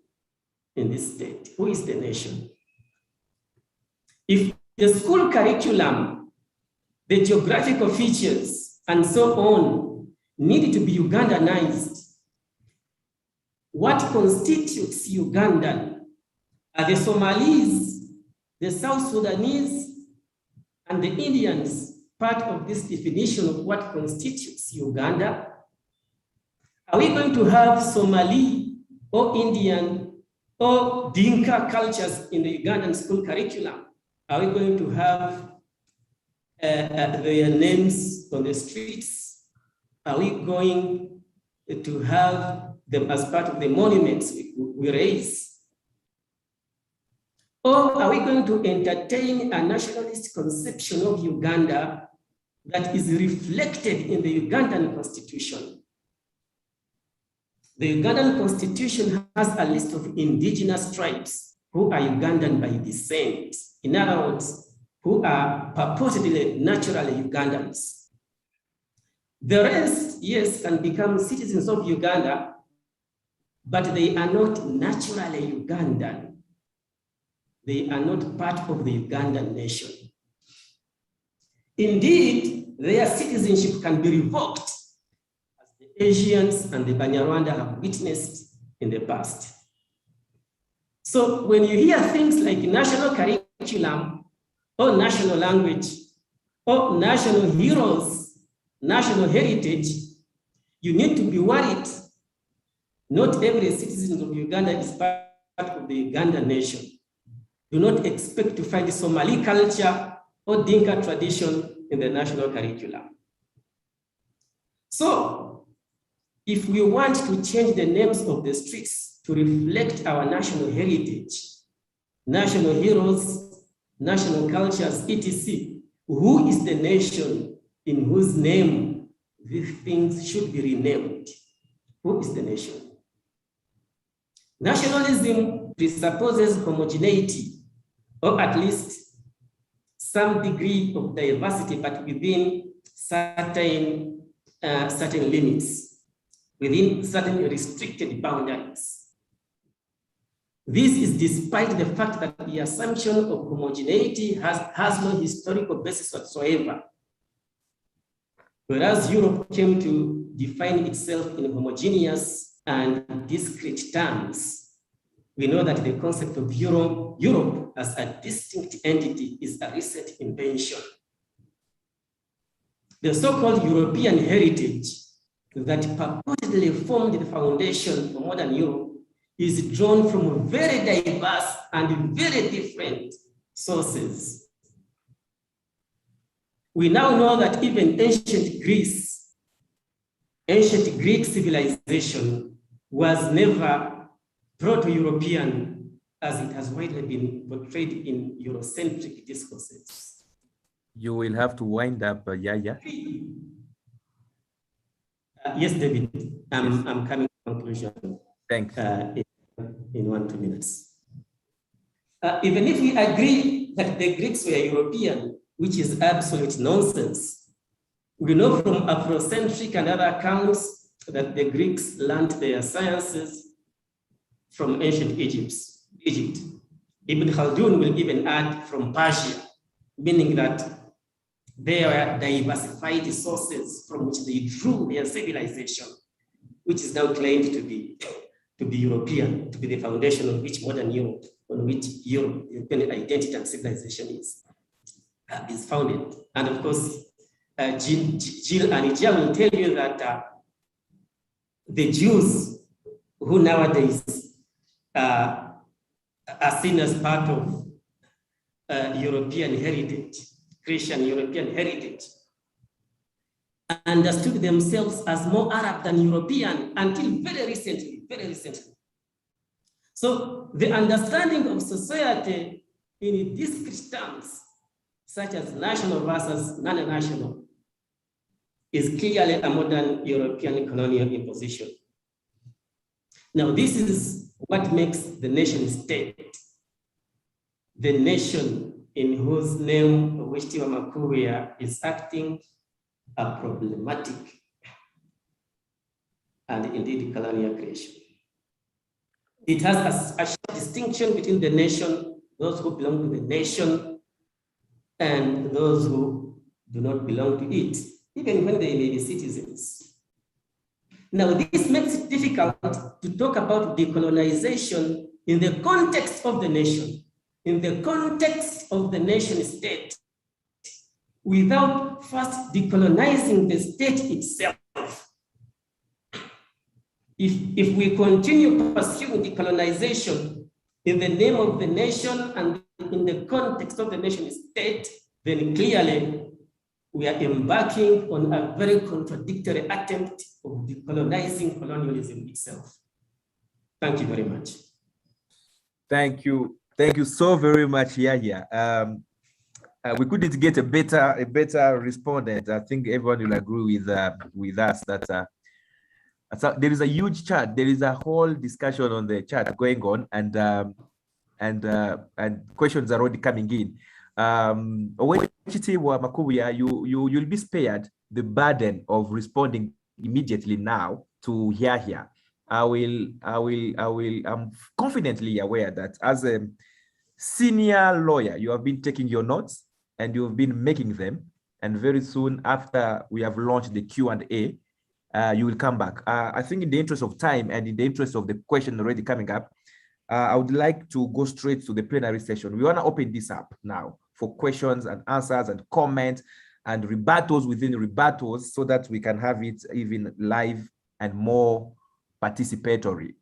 Speaker 3: in this state? Who is the nation? If the school curriculum, the geographical features, and so on need to be Ugandanized, what constitutes Ugandan are the Somalis, the South Sudanese, and the Indians part of this definition of what constitutes Uganda? Are we going to have Somali or Indian or Dinka cultures in the Ugandan school curriculum? Are we going to have their names on the streets? Are we going to have them as part of the monuments we raise? Or are we going to entertain a nationalist conception of Uganda that is reflected in the Ugandan Constitution? The Ugandan Constitution has a list of indigenous tribes who are Ugandan by descent. In other words, who are purportedly naturally Ugandans. The rest, yes, can become citizens of Uganda, but they are not naturally Ugandan. They are not part of the Ugandan nation. Indeed, their citizenship can be revoked, as the Asians and the Banyarwanda have witnessed in the past. So when you hear things like national curriculum, or national language, or national heroes, national heritage, you need to be worried. Not every citizen of Uganda is part of the Ugandan nation. Do not expect to find Somali culture or Dinka tradition in the national curriculum. So, if we want to change the names of the streets to reflect our national heritage, national heroes, national cultures, etc., who is the nation in whose name these things should be renamed? Who is the nation? Nationalism presupposes homogeneity, or at least some degree of diversity, but within certain limits, within certain restricted boundaries. This is despite the fact that the assumption of homogeneity has no historical basis whatsoever. Whereas Europe came to define itself in homogeneous and discrete terms, we know that the concept of Europe as a distinct entity is a recent invention. The so-called European heritage that purportedly formed the foundation for modern Europe is drawn from very diverse and very different sources. We now know that even ancient Greek civilization was never proto-European as it has widely been portrayed in Eurocentric discourses.
Speaker 1: You will have to wind up, Yaya.
Speaker 3: Yes, David, I'm coming to conclusion.
Speaker 1: Thanks.
Speaker 3: In 1 2 minutes. Even if we agree that the Greeks were European, which is absolute nonsense, we know from Afrocentric and other accounts that the Greeks learned their sciences from ancient Egypt. Ibn Khaldun will even add from Persia, meaning that there were diversified sources from which they drew their civilization, which is now claimed to be European, to be the foundation on which modern Europe, on which European identity and civilization is founded. And of course, Jill and Ija will tell you that the Jews, who nowadays are seen as part of European heritage, Christian European heritage, understood themselves as more Arab than European until very recently. So the understanding of society in discrete terms, such as national versus non-national, is clearly a modern European colonial imposition. Now, this is what makes the nation state, the nation in whose name Wishtiwa Makuya is acting a problematic and indeed colonial creation. It has a sharp distinction between the nation, those who belong to the nation, and those who do not belong to it, even when they may be citizens. Now, this makes it difficult to talk about decolonization in the context of the nation, in the context of the nation state, without first decolonizing the state itself. If we continue pursuing decolonization in the name of the nation and in the context of the nation state, then clearly we are embarking on a very contradictory attempt of decolonizing colonialism itself. Thank you very much.
Speaker 1: Thank you. Thank you so very much, Yahya. We couldn't get a better respondent. I think everyone will agree with us that so there is a huge chat. There is a whole discussion on the chat going on, and questions are already coming in. Makuya, you'll be spared the burden of responding immediately now to Yahya. I'm confidently aware that as a senior lawyer, you have been taking your notes and you've been making them. And very soon after we have launched the Q&A, you will come back. I think in the interest of time and in the interest of the question already coming up, I would like to go straight to the plenary session. We want to open this up now for questions and answers and comments and rebuttals within rebuttals so that we can have it even live and more participatory.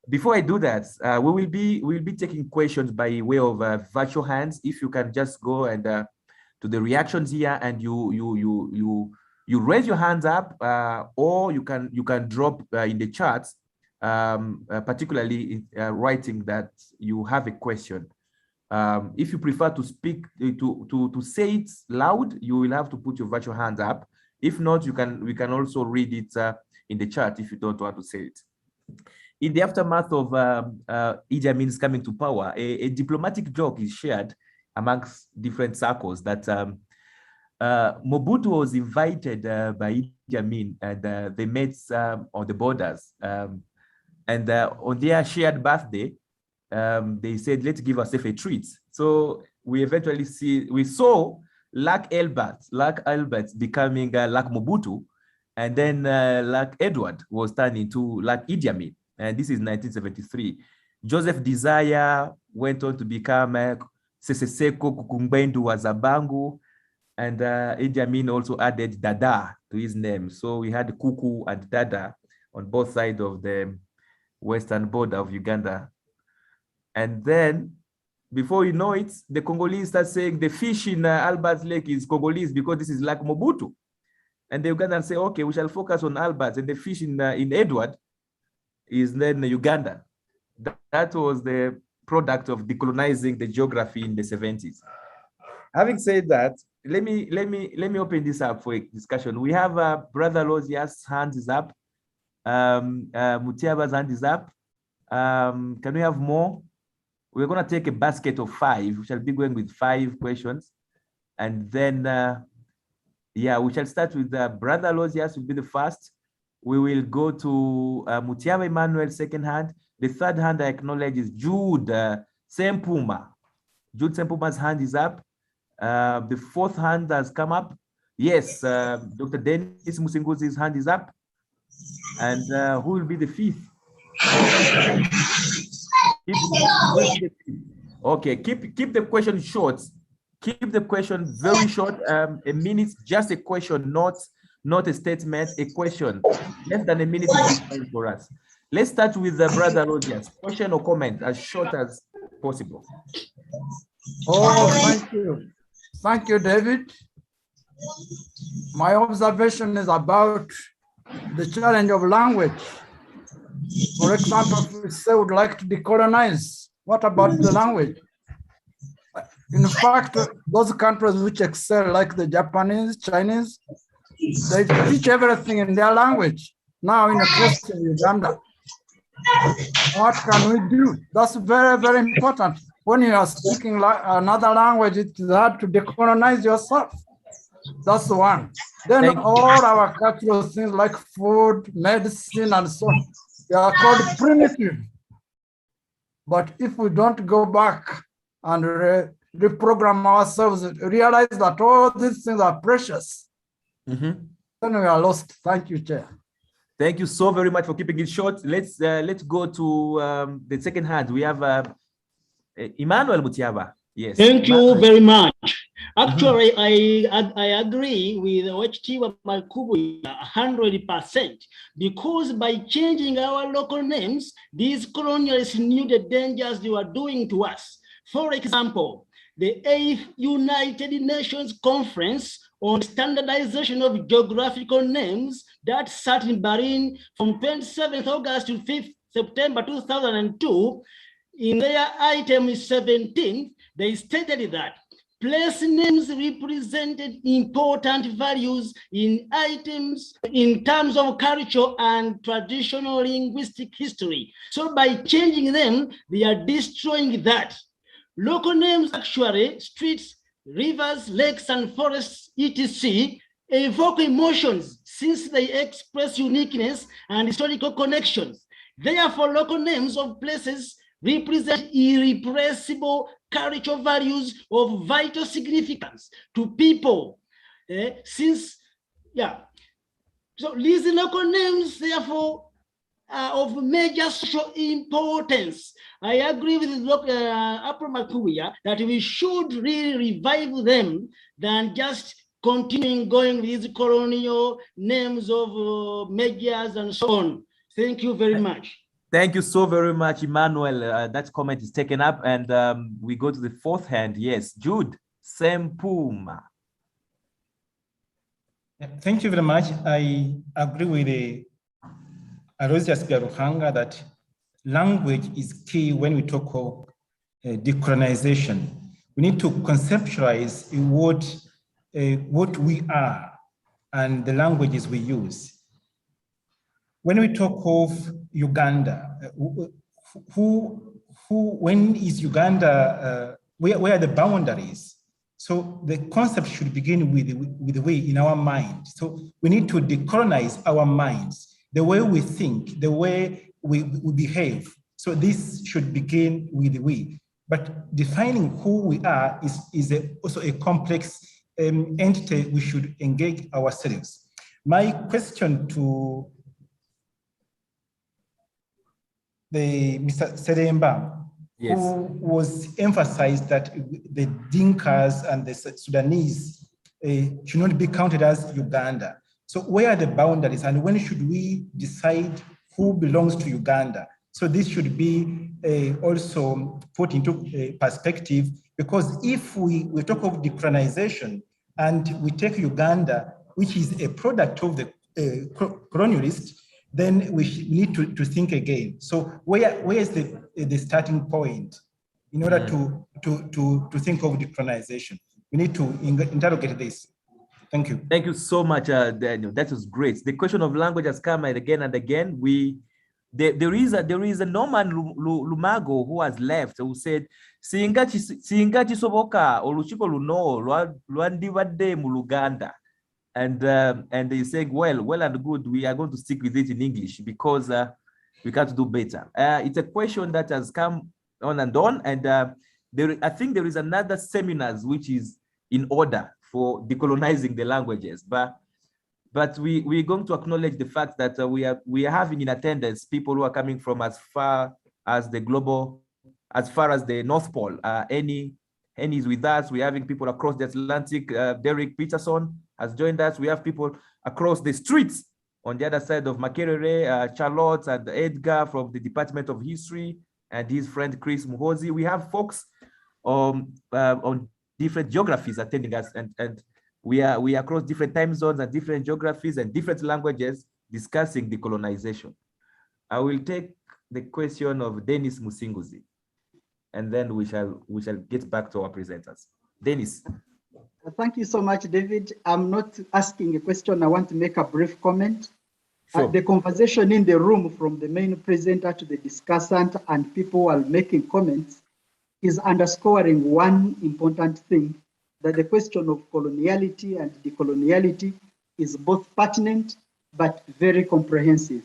Speaker 1: Before I do that, we'll be taking questions by way of virtual hands. If you can just go and to the reactions here and you raise your hands up, or you can drop in the chat, particularly writing that you have a question. If you prefer to speak to say it loud, you will have to put your virtual hands up. If not, we can also read it in the chat if you don't want to say it. In the aftermath of Idi Amin's coming to power, a diplomatic joke is shared amongst different circles that Mobutu was invited by Idi Amin, and they met on the borders. And on their shared birthday, they said, let's give ourselves a treat. So we eventually saw Lac Albert becoming Lac Mobutu, and then Lac Edward was turned into Lac Idi Amin. And this is 1973. Joseph Desire went on to become Seseseko Kukumbendu Wazabangu, and Idi Amin also added Dada to his name. So we had Kuku and Dada on both sides of the western border of Uganda. And then, before you know it, the Congolese start saying the fish in Albert Lake is Congolese because this is like Mobutu. And the Ugandans say, okay, we shall focus on Albert, and the fish in Edward is then Uganda. That was the product of decolonizing the geography in the 70s. Having said that, let me open this up for a discussion. We have Brother Lozia's hand is up. Mutiaba's hand is up. Can we have more? We're going to take a basket of 5. We shall be going with 5 questions. And then, yeah, we shall start with Brother Lozias will be the first. We will go to Mutiaba Emmanuel, second hand. The third hand I acknowledge is Jude Sempuma. Jude Sempuma's hand is up. The fourth hand has come up. Yes, Dr. Dennis Musinguzi's hand is up. And who will be the fifth? Okay, keep the question short. Keep the question very short. A minute, just a question, not a statement, a question. Less than a minute is fine for us. Let's start with the Brother Rogers. Question or comment as short as possible.
Speaker 4: Oh, thank you. Thank you, David. My observation is about the challenge of language. For example, if we say would like to decolonize, what about the language? In fact, those countries which excel, like the Japanese, Chinese, they teach everything in their language. Now in a case in Uganda, what can we do? That's very, very important. When you are speaking another language, it's hard to decolonize yourself. That's one. Then all our cultural things like food, medicine, and so on, they are called primitive. But if we don't go back and reprogram ourselves, realize that all these things are precious, then we are lost. Thank you, Chair.
Speaker 1: Thank you so very much for keeping it short. Let's go to the second hand. We have Emmanuel Mutiaba. Yes.
Speaker 5: Thank you very much. Actually, I agree with Wachtiwa Malkubu 100%, because by changing our local names, these colonialists knew the dangers they were doing to us. For example, the 8th United Nations Conference on Standardization of Geographical Names that sat in Berlin from 27th August to 5th September 2002, in their item 17, they stated that place names represented important values in items in terms of culture and traditional linguistic history. So by changing them, they are destroying that. Local names, actually, streets, rivers, lakes, and forests, etc., evoke emotions since they express uniqueness and historical connections. Therefore, local names of places represent irrepressible cultural values of vital significance to people. So these local names, therefore, are of major social importance. I agree with Dr. Proponents that we should really revive them than just continuing going with these colonial names of majors and so on. Thank you very much.
Speaker 1: Thank you so very much, Emmanuel. That comment is taken up, and we go to the fourth hand. Yes, Jude Sempuma.
Speaker 6: Thank you very much. I agree with Aloysius Biaruhanga that language is key when we talk of decolonization. We need to conceptualize what we are and the languages we use. When we talk of Uganda, when is Uganda, where are the boundaries? So the concept should begin with the way in our mind. So we need to decolonize our minds, the way we think, the way we behave. So this should begin with the we. But defining who we are is also a complex entity we should engage ourselves. My question to Mr. Seremba, yes, who was emphasized that the Dinkas and the Sudanese should not be counted as Uganda. So where are the boundaries, and when should we decide who belongs to Uganda? So this should be also put into perspective, because if we talk of decolonization and we take Uganda, which is a product of the colonialists, then we need to think again. So where is the starting point in order to think of decolonization? We need to interrogate this. Thank you.
Speaker 1: Thank you so much, Daniel. That was great. The question of language has come again and again. There is a Norman Lumago who has left, who said, "Singachi soboka oluchiko luno lwandibadde mu Luganda." And they saying, well and good, we are going to stick with it in English because we can't do better. It's a question that has come on, and I think there is another seminars which is in order for decolonizing the languages, but we're going to acknowledge the fact that we are having in attendance people who are coming from as far as the North Pole. Annie is with us. We're having people across the Atlantic. Derek Peterson has joined us. We have people across the streets on the other side of Makerere, Charlotte and Edgar from the Department of History, and his friend Chris Muhozi. We have folks on different geographies attending us, and we are across different time zones and different geographies and different languages discussing decolonization. I will take the question of Dennis Musinguzi, and then we shall get back to our presenters. Dennis.
Speaker 7: Thank you so much, David. I'm not asking a question. I want to make a brief comment.
Speaker 1: Sure.
Speaker 4: The conversation in the room from the main presenter to the discussant and people who are making comments is underscoring one important thing, that the question of coloniality and decoloniality is both pertinent but very comprehensive.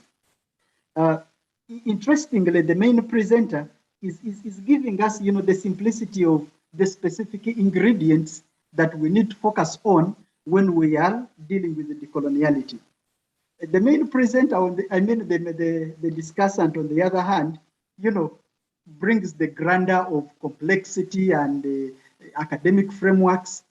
Speaker 4: Interestingly, the main presenter is giving us, the simplicity of the specific ingredients that we need to focus on when we are dealing with the decoloniality. The main presenter, the discussant, on the other hand, brings the grandeur of complexity and academic frameworks,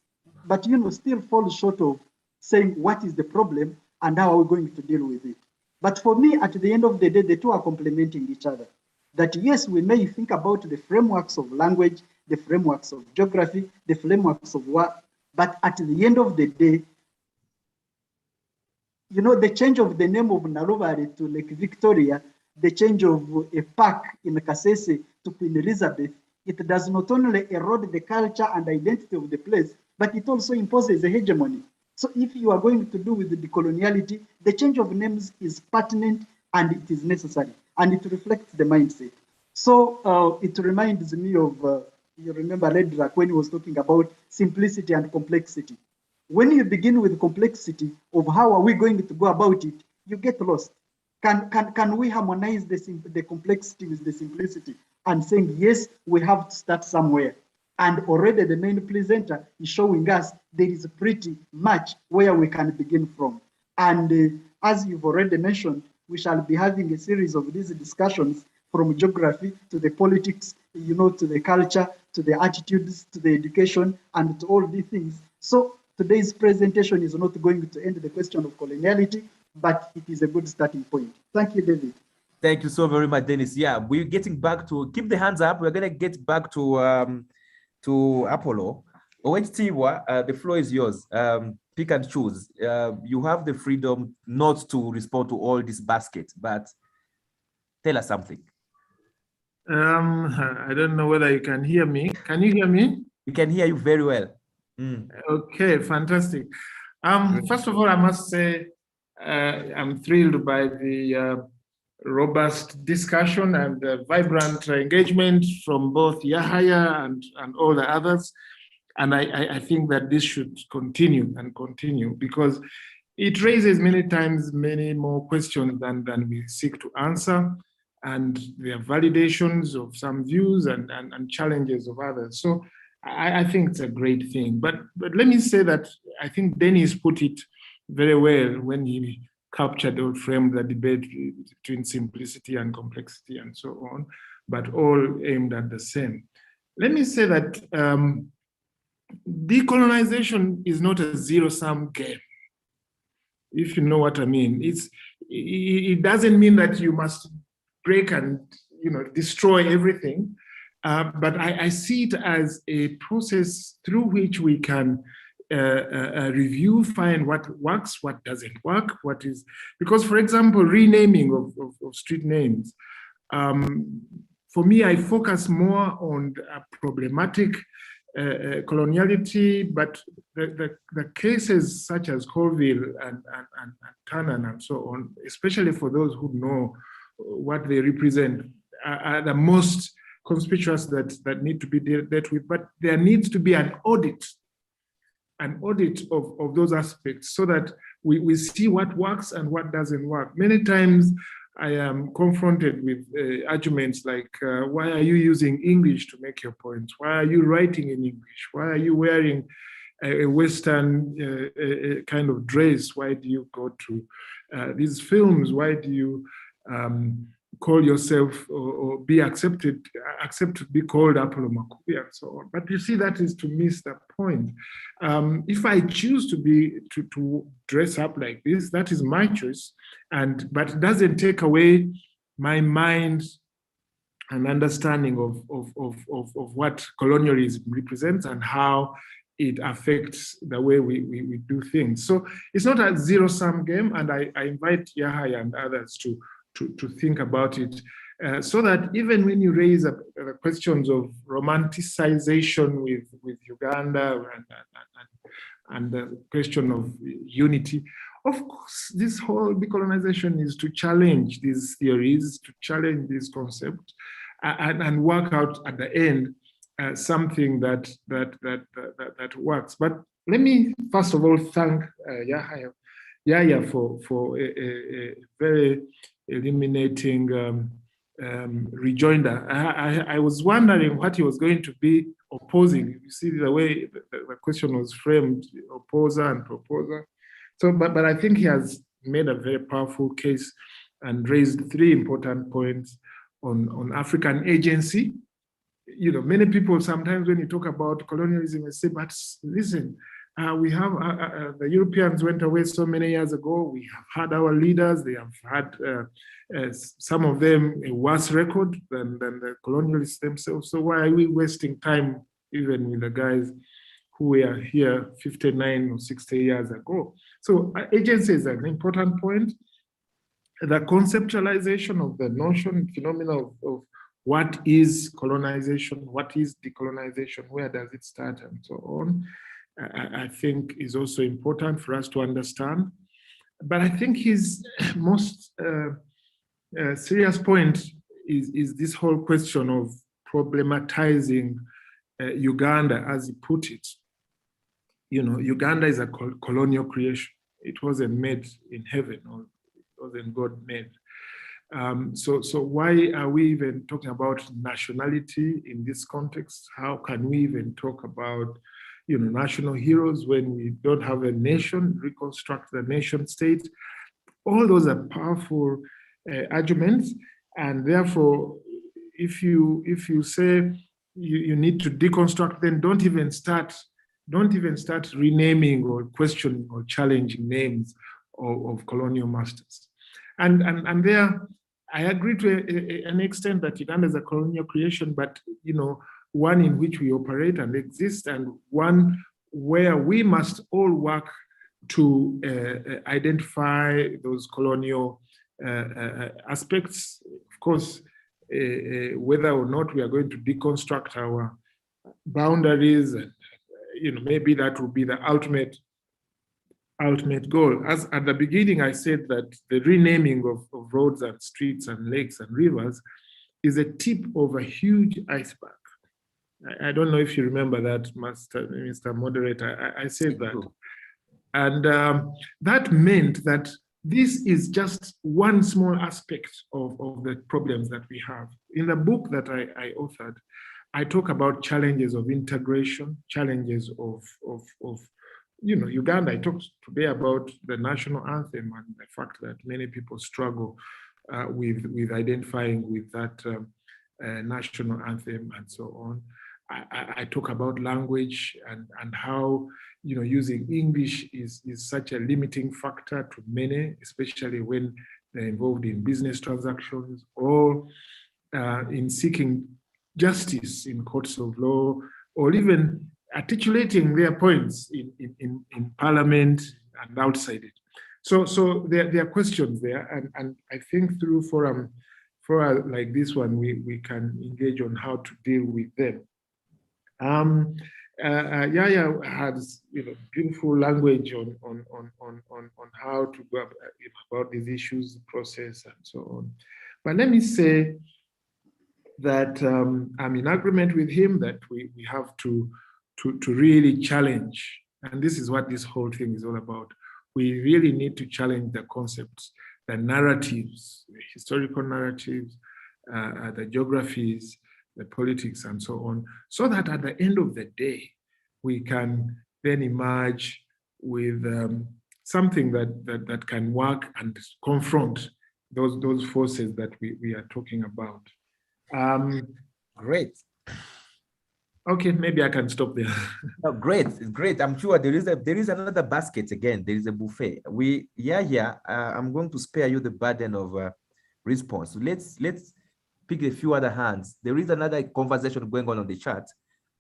Speaker 4: but still falls short of saying what is the problem and how are we going to deal with it. But for me, at the end of the day, the two are complementing each other. That yes, we may think about the frameworks of language, the frameworks of geography, the frameworks of work, but at the end of the day, the change of the name of Nalovare to Lake Victoria, the change of a park in Kasese to Queen Elizabeth, it does not only erode the culture and identity of the place, but it also imposes a hegemony. So if you are going to do with the decoloniality, the change of names is pertinent and it is necessary, and it reflects the mindset. So it reminds me of, you remember Ledrak when he was talking about simplicity and complexity. When you begin with complexity of how are we going to go about it, you get lost. Can we harmonize the complexity with the simplicity and saying, yes, we have to start somewhere. And already the main presenter is showing us there is pretty much where we can begin from. And as you've already mentioned, we shall be having a series of these discussions from geography to the politics, to the culture, to the attitudes, to the education, and to all these things. So today's presentation is not going to end the question of coloniality, but it is a good starting point. Thank you, David.
Speaker 1: Thank you so very much, Dennis. Yeah, we're getting back to, keep the hands up. We're going to get back to Apollo. Owetiwa, the floor is yours. Pick and choose. You have the freedom not to respond to all this basket, but tell us something.
Speaker 2: I don't know whether you can hear me. Can you hear me?
Speaker 1: We can hear you very well.
Speaker 2: Okay, fantastic. First of all, I must say I'm thrilled by the robust discussion and vibrant engagement from both Yahaya and all the others. And I think that this should continue because it raises many times many more questions than we seek to answer. And there are validations of some views and challenges of others. So I think it's a great thing. But let me say that I think Dennis put it very well when he captured or framed the debate between simplicity and complexity and so on, but all aimed at the same. Let me say that decolonization is not a zero-sum game, if you know what I mean. It doesn't mean that you must break and destroy everything, but I see it as a process through which we can review, find what works, what doesn't work, because, for example, renaming of street names. For me, I focus more on problematic coloniality, but the cases such as Colville and Tannen and so on, especially for those who know what they represent, are the most conspicuous that need to be dealt with. But there needs to be an audit of those aspects so that we see what works and what doesn't work. Many times I am confronted with arguments like, why are you using English to make your points? Why are you writing in English? Why are you wearing a Western kind of dress? Why do you go to these films? Why do you call yourself or be accept to be called Apollo Makubi and so on? But you see, that is to miss the point. If I choose to dress up like this, that is my choice, but it doesn't take away my mind and understanding of what colonialism represents and how it affects the way we do things. So it's not a zero-sum game, and I invite Yahaya and others to think about it, so that even when you raise questions of romanticization with Uganda and the question of unity, Of course, this whole decolonization is to challenge these theories, to challenge these concepts, and work out at the end something that works. But let me first of all thank Yahya for a very illuminating rejoinder. I was wondering what he was going to be opposing. You see the way the question was framed, opposer and proposer. So, but I think he has made a very powerful case and raised three important points on African agency. You know, many people sometimes when you talk about colonialism, they say, but listen, we have the Europeans went away so many years ago. We have had our leaders. They have had some of them a worse record than the colonialists themselves. So why are we wasting time even with the guys who were here 59 or 60 years ago? So agency is an important point. The conceptualization of the notion, phenomena of what is colonization, what is decolonization, where does it start, and so on, I think is also important for us to understand. But I think his most serious point is this whole question of problematizing Uganda, as he put it. You know, Uganda is a colonial creation. It wasn't made in heaven, or it wasn't God made. So why are we even talking about nationality in this context? How can we even talk about, you know, national heroes when we don't have a nation, reconstruct the nation state? All those are powerful arguments, and therefore, if you say you need to deconstruct, then don't even start renaming or questioning or challenging names of colonial masters. And there, I agree to an extent that Uganda is a colonial creation, but you know, one in which we operate and exist, and one where we must all work to identify those colonial aspects. Of course, whether or not we are going to deconstruct our boundaries, and you know, maybe that will be the ultimate goal. As at the beginning, I said that the renaming of roads and streets and lakes and rivers is a tip of a huge iceberg. I don't know if you remember that, Mr. Moderator. I said that. And that meant that this is just one small aspect of the problems that we have. In the book that I authored, I talk about challenges of integration, challenges of you know, Uganda. I talked today about the national anthem and the fact that many people struggle with identifying with that national anthem and so on. I talk about language and how, you know, using English is such a limiting factor to many, especially when they're involved in business transactions or in seeking justice in courts of law, or even articulating their points in parliament and outside it. So there are questions there, and I think through forum like this one, we can engage on how to deal with them. Yahya has, you know, beautiful language on how to go about these issues, process, and so on. But let me say that I'm in agreement with him that we have to really challenge, and this is what this whole thing is all about. We really need to challenge the concepts, the narratives, the historical narratives, the geographies, the politics, and so on, so that at the end of the day, we can then emerge with something that can work and confront those forces that we are talking about.
Speaker 1: Great.
Speaker 2: Okay, maybe I can stop there.
Speaker 1: No, great, it's great. I'm sure there is another basket again. There is a buffet. I'm going to spare you the burden of response. Let's pick a few other hands. There is another conversation going on the chat.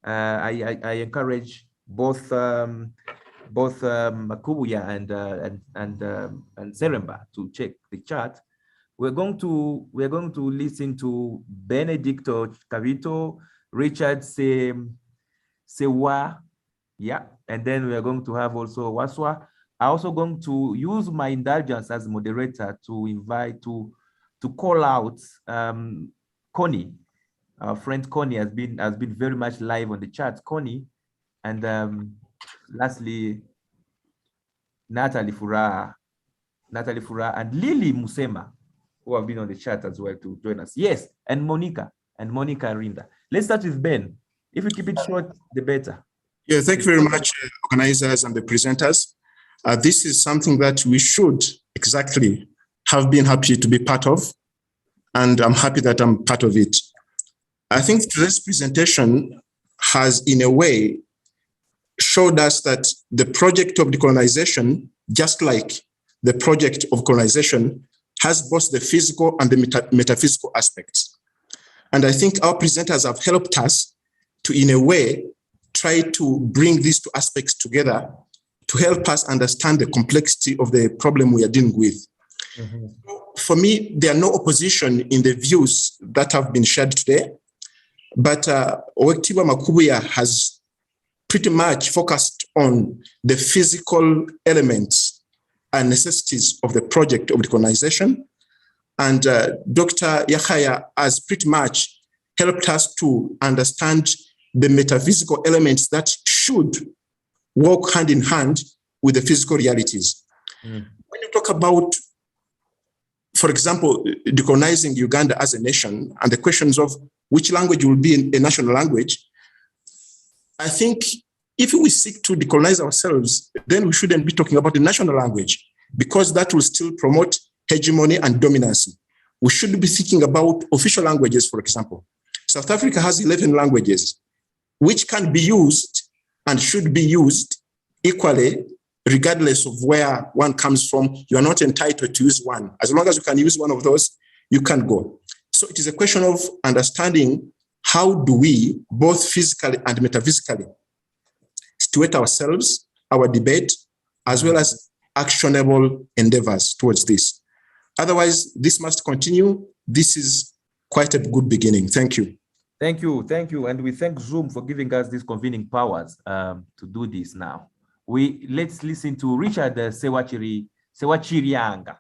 Speaker 1: I encourage both Makubuya and Seremba to check the chat. We're going to listen to Benedicto Cavito, Richard Sewa, yeah, and then we are going to have also Waswa, I'm also going to use my indulgence as moderator to invite to call out Connie. Our friend Connie has been very much live on the chat. Connie, and lastly, Natalie Furaha, and Lily Musema, who have been on the chat as well to join us. Yes, and Monica Rinda. Let's start with Ben. If we keep it short, the better.
Speaker 7: Yeah, thank you very much, organizers and the presenters. This is something that we should exactly have been happy to be part of, and I'm happy that I'm part of it. I think today's presentation has, in a way, showed us that the project of decolonization, just like the project of colonization, has both the physical and the metaphysical aspects. And I think our presenters have helped us to, in a way, try to bring these two aspects together to help us understand the complexity of the problem we are dealing with. Mm-hmm. For me, there are no opposition in the views that have been shared today, but Owekitiibwa Makubuya has pretty much focused on the physical elements and necessities of the project of decolonization. And Dr. Yahaya has pretty much helped us to understand the metaphysical elements that should walk hand in hand with the physical realities. Mm. When you talk about, for example, decolonizing Uganda as a nation and the questions of which language will be a national language, I think if we seek to decolonize ourselves, then we shouldn't be talking about the national language, because that will still promote hegemony and dominancy. We should be thinking about official languages, for example. South Africa has 11 languages, which can be used and should be used equally, regardless of where one comes from. You are not entitled to use one. As long as you can use one of those, you can go. So it is a question of understanding how do we, both physically and metaphysically, situate ourselves, our debate, as well as actionable endeavors towards this. Otherwise, this must continue. This is quite a good beginning. Thank you.
Speaker 1: Thank you. And we thank Zoom for giving us these convening powers to do this now. Let's listen to Richard Sewachirianga.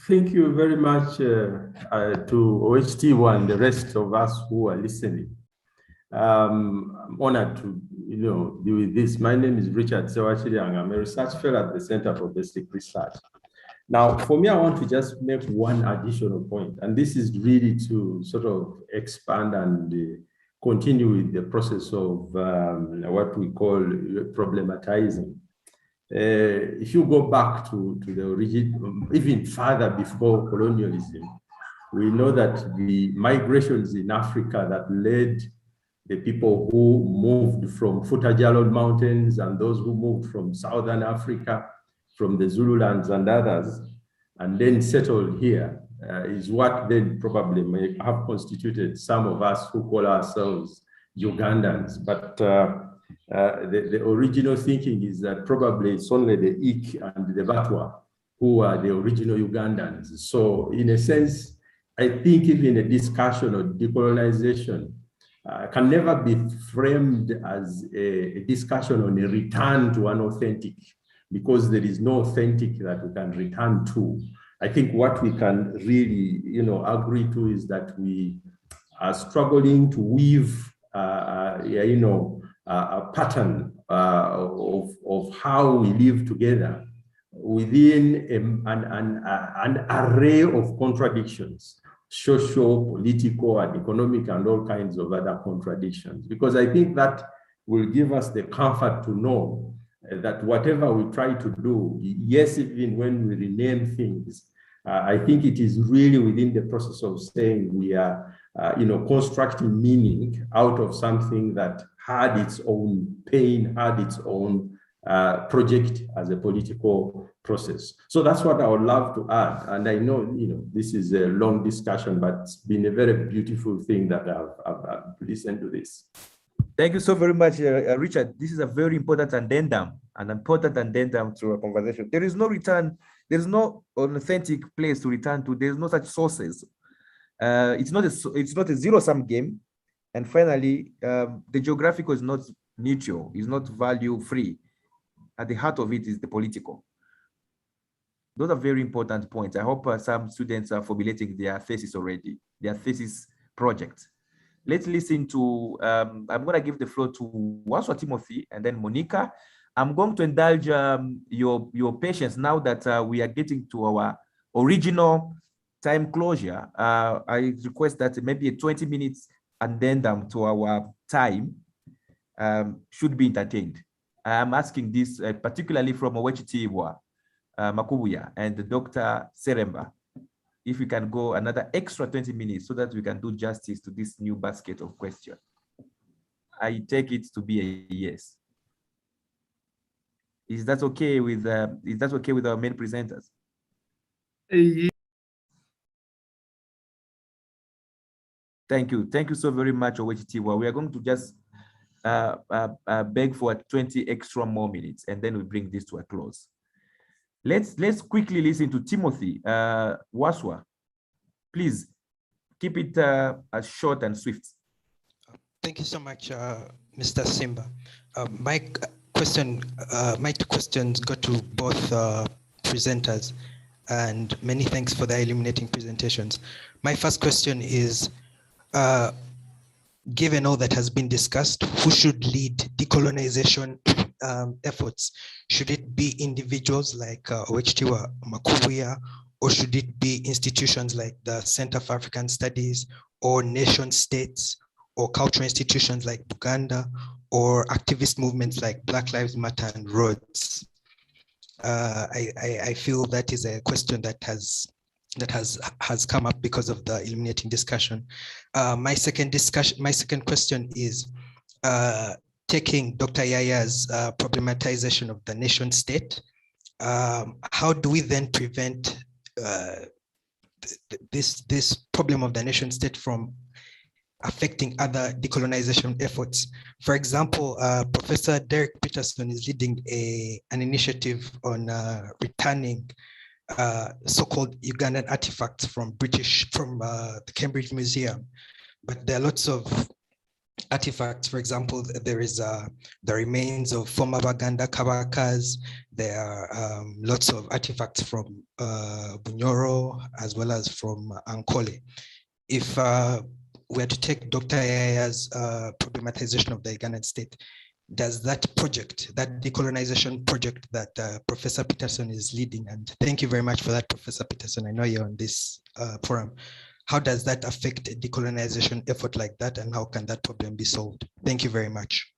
Speaker 8: Thank you very much to OHT1 and the rest of us who are listening. I'm honored to be with this. My name is Richard Sewachirianga. I'm a research fellow at the Center for Basic Research. Now, for me, I want to just make one additional point, and this is really to sort of expand and continue with the process of what we call problematizing. If you go back to the origin, even further before colonialism, we know that the migrations in Africa that led the people who moved from Footajalon Mountains and those who moved from Southern Africa, from the Zululands and others, and then settled here, is what then probably may have constituted some of us who call ourselves Ugandans. But the original thinking is that probably it's only the Ik and the Batwa who are the original Ugandans. So in a sense, I think even a discussion of decolonization can never be framed as a discussion on a return to an authentic, because there is no authentic that we can return to. I think what we can really, agree to is that we are struggling to weave, a pattern of how we live together within an array of contradictions, social, political, and economic, and all kinds of other contradictions. Because I think that will give us the comfort to know that whatever we try to do, yes, even when we rename things, I think it is really within the process of saying we are, constructing meaning out of something that had its own pain, had its own project as a political process. So that's what I would love to add. And I know, this is a long discussion, but it's been a very beautiful thing that I've listened to this.
Speaker 1: Thank you so very much, Richard. This is a very important addendum, to our conversation. There is no return. There is no authentic place to return to. There is no such sources. It's not a zero-sum game. And finally, the geographical is not neutral, is not value free. At the heart of it is the political. Those are very important points. I hope some students are formulating their thesis already, their thesis project. Let's listen to, I'm going to give the floor to Waswa Timothy and then Monica. I'm going to indulge your patience now that we are getting to our original time closure. I request that maybe a 20 minutes addendum to our time should be entertained. I'm asking this particularly from Owechitiibwa Makubuya and Dr. Seremba, if we can go another extra 20 minutes so that we can do justice to this new basket of questions. I take it to be a yes. Is that okay with our main presenters? Thank you so very much, Owechitiibwa. We are going to just beg for 20 extra more minutes, and then we bring this to a close. Let's quickly listen to Timothy Waswa. Please keep it as short and swift.
Speaker 9: Thank you so much, Mr. Simba. My two questions go to both presenters, and many thanks for their illuminating presentations. My first question is, given all that has been discussed, who should lead decolonization efforts? Should it be individuals like Owechitiibwa Makubuya, or should it be institutions like the Center for African Studies, or nation states, or cultural institutions like Uganda, or activist movements like Black Lives Matter and Rhodes? I feel that is a question that has come up because of the illuminating discussion. My second question is, taking Dr. Yaya's problematization of the nation state, how do we then prevent this problem of the nation state from affecting other decolonization efforts? For example, Professor Derek Peterson is leading an initiative on returning so-called Ugandan artifacts from the Cambridge Museum, but there are lots of artifacts. For example, there is the remains of former Baganda Kabakas. There are lots of artifacts from Bunyoro as well as from Ankole. If we are to take Dr. Yaya's problematization of the Ugandan state, does that project, that decolonization project that Professor Peterson is leading, and thank you very much for that, Professor Peterson, I know you're on this forum, how does that affect a decolonization effort like that, and how can that problem be solved? Thank you very much.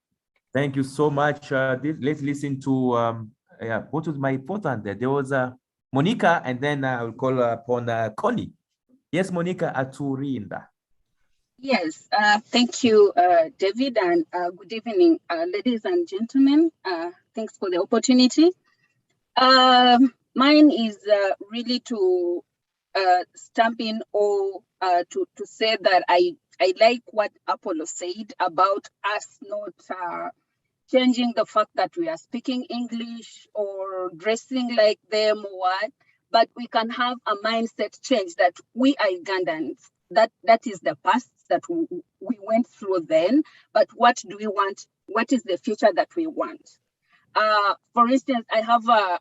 Speaker 1: Thank you so much. Let's listen to, what was my important there? There was Monica, and then I will call upon Connie. Yes, Monica Aturinda.
Speaker 10: Yes, thank you, David, and good evening, ladies and gentlemen. Thanks for the opportunity. Mine is really to stamp in or to say that I like what Apollo said about us not changing the fact that we are speaking English or dressing like them or what, but we can have a mindset change that we are Ugandans. That is the past that we went through then, but what do we want? What is the future that we want? For instance, I have a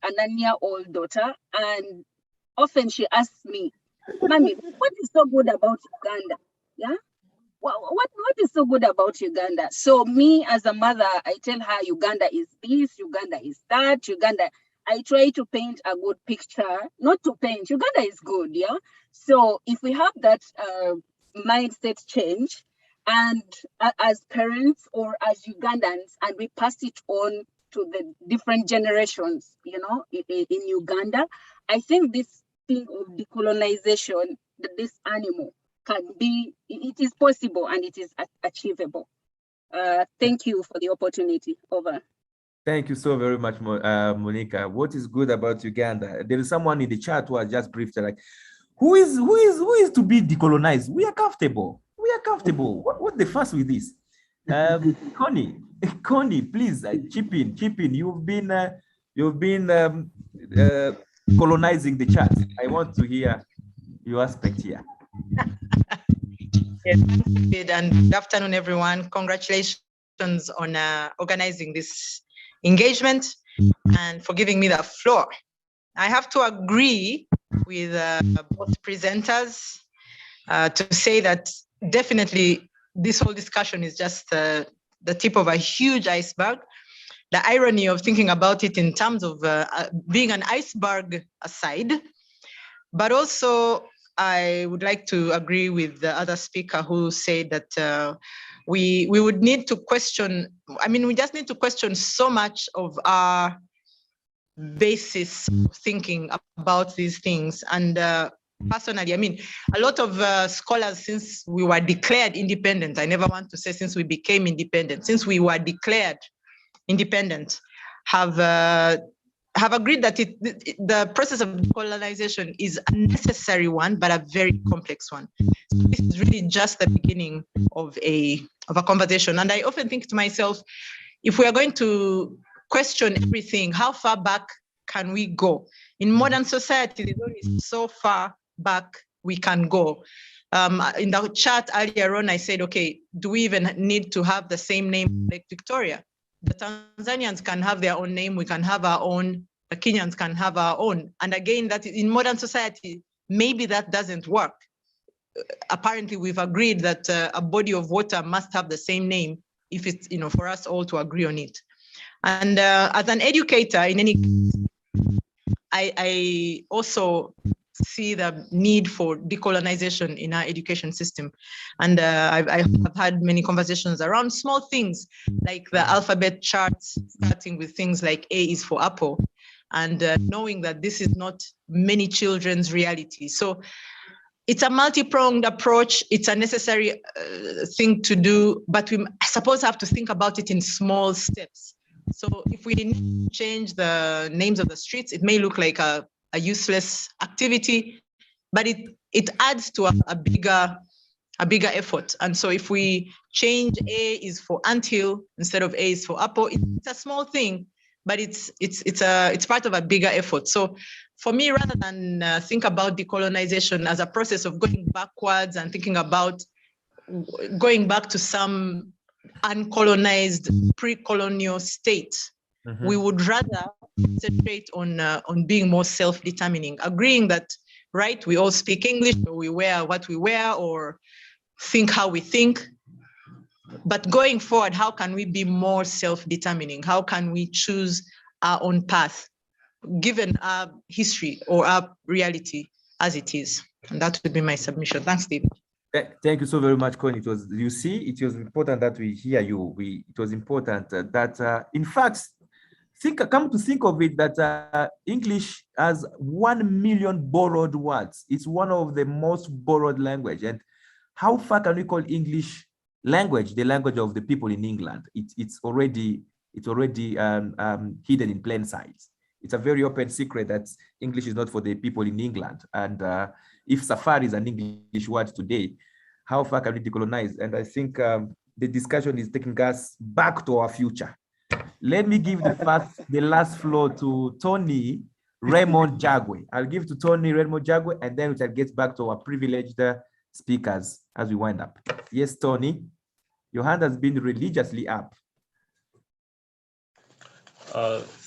Speaker 10: 9-year-old daughter, and often she asks me, "Mommy, what is so good about Uganda? Yeah, what is so good about Uganda?" So me as a mother, I tell her Uganda is this, Uganda is that, Uganda. I try to paint a good picture, not to paint. Uganda is good, yeah. So if we have that mindset change, and as parents or as Ugandans, and we pass it on to the different generations, you know, in Uganda, I think this thing of decolonization, this animal can be, it is possible and it is achievable. Thank you for the opportunity. Over.
Speaker 1: Thank you so very much, Monica. What is good about Uganda? There is someone in the chat who has just briefed, like, who is to be decolonized? We are comfortable. We are comfortable. What the fuss with this? Connie, please chip in. You've been colonizing the chat. I want to hear your aspect here.
Speaker 11: Yes, and good afternoon, everyone. Congratulations on organizing this engagement and for giving me the floor. I have to agree with both presenters to say that definitely this whole discussion is just the tip of a huge iceberg. The irony of thinking about it in terms of being an iceberg aside, but also I would like to agree with the other speaker who said that we would need to question, I mean, we just need to question so much of our basis of thinking about these things. And personally, I mean, a lot of scholars, since we were declared independent, I never want to say since we became independent, since we were declared independent, have agreed that the process of decolonization is a necessary one, but a very complex one. So this is really just the beginning of a conversation. And I often think to myself, if we are going to question everything, how far back can we go? In modern society, there's only so far back we can go. In the chat earlier on, I said, okay, do we even need to have the same name like Victoria? The Tanzanians can have their own name, we can have our own, the Kenyans can have our own. And again, that in modern society, maybe that doesn't work. Apparently, we've agreed that a body of water must have the same name if it's, for us all to agree on it. And as an educator, in any case, I also see the need for decolonization in our education system. And I have had many conversations around small things like the alphabet charts, starting with things like A is for apple, and knowing that this is not many children's reality. So it's a multi-pronged approach. It's a necessary thing to do, but we, I suppose, have to think about it in small steps. So if we change the names of the streets, it may look like a useless activity, but it adds to a bigger effort. And so if we change A is for anthill instead of A is for apple, it's a small thing, but it's part of a bigger effort. So for me, rather than think about decolonization as a process of going backwards and thinking about going back to some uncolonized pre-colonial state, we would rather concentrate on being more self-determining, agreeing that, right, we all speak English, or we wear what we wear, or think how we think. But going forward, how can we be more self-determining? How can we choose our own path, given our history or our reality as it is? And that would be my submission. Thanks, David.
Speaker 1: Thank you so very much, Connie. It was important that we hear you. It was important that, in fact, come to think of it, that English has 1 million borrowed words. It's one of the most borrowed language. And how far can we call English language the language of the people in England? It's already hidden in plain sight. It's a very open secret that English is not for the people in England. And if safari is an English word today, how far can we decolonize? And I think the discussion is taking us back to our future. Let me give the last floor to Tony Raymond Jagwe. I'll give to Tony Raymond Jagwe, and then we shall get back to our privileged speakers as we wind up. Yes, Tony, your hand has been religiously up.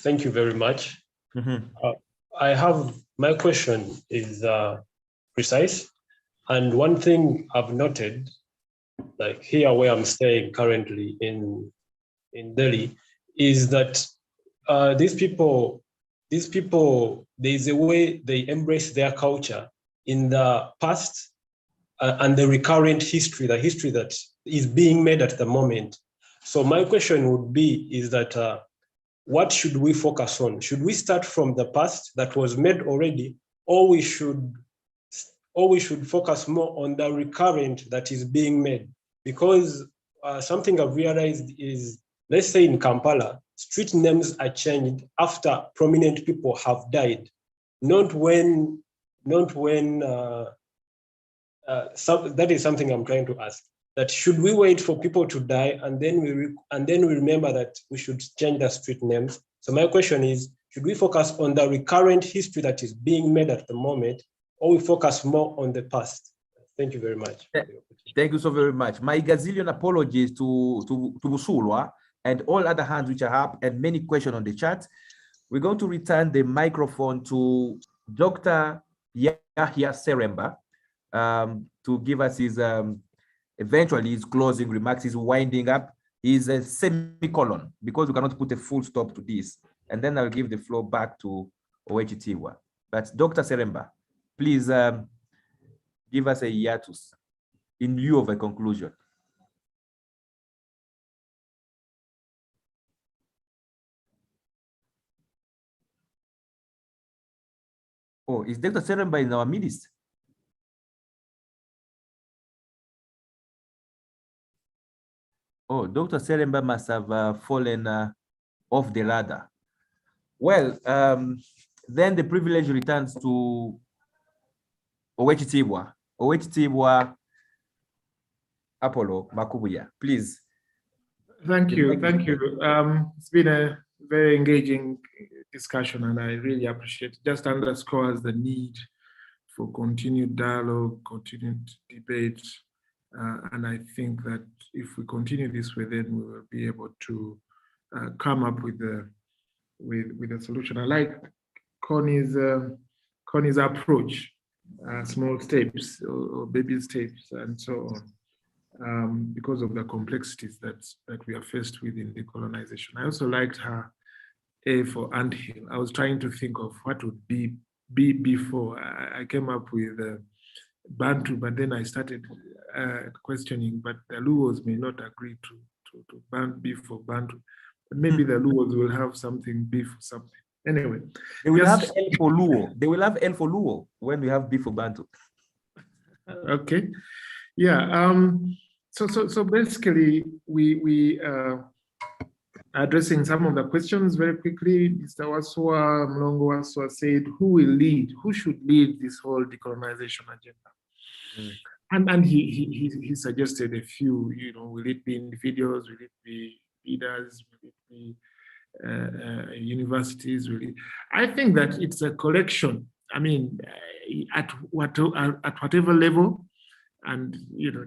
Speaker 12: Thank you very much. My question is precise. And one thing I've noted, like here where I'm staying currently in Delhi, is that these people, there's a way they embrace their culture in the past and the recurrent history, the history that is being made at the moment. So my question would be, is that what should we focus on? Should we start from the past that was made already, or we should focus more on the recurrent that is being made? Because something I've realized is, let's say in Kampala, street names are changed after prominent people have died, not when. That is something I'm trying to ask. That should we wait for people to die and then we remember that we should change the street names? So my question is, should we focus on the recurrent history that is being made at the moment, or we focus more on the past? Thank you very much.
Speaker 1: Thank you so very much. My gazillion apologies to Busulwa and all other hands which are up and many questions on the chat. We're going to return the microphone to Dr. Yahya Seremba to give us his eventually his closing remarks, his winding up, his semicolon, because we cannot put a full stop to this. And then I'll give the floor back to Owechitiwa. But Dr. Seremba, please give us a hiatus in lieu of a conclusion. Oh, is Dr. Seremba in our midst? Oh, Dr. Seremba must have fallen off the radar. Well, then the privilege returns to Owechitiwa. Owechitiwa Apollo Makubuya, please.
Speaker 2: Thank you. It's been a very engaging discussion, and I really appreciate it. Just underscores the need for continued dialogue, continued debate, and I think that if we continue this way, then we will be able to come up with a solution. I like Connie's approach, small steps or baby steps, and so on, because of the complexities that we are faced with in decolonization. I also liked her A for anthill. I was trying to think of what would be before. I came up with Bantu, but then I started questioning, but the Luos may not agree to B for Bantu. But maybe the Luos will have something B for something. Anyway.
Speaker 1: They will have L for Luo. They will have L for Luo when we have B for Bantu.
Speaker 2: Okay. Yeah. So basically, we addressing some of the questions very quickly. Mr. Waswa, Mlongo Waswa said, who will lead? Who should lead this whole decolonization agenda? And he suggested a few, will it be individuals? Will it be leaders? Will it be universities? I think that it's a collection. I mean, at whatever level, and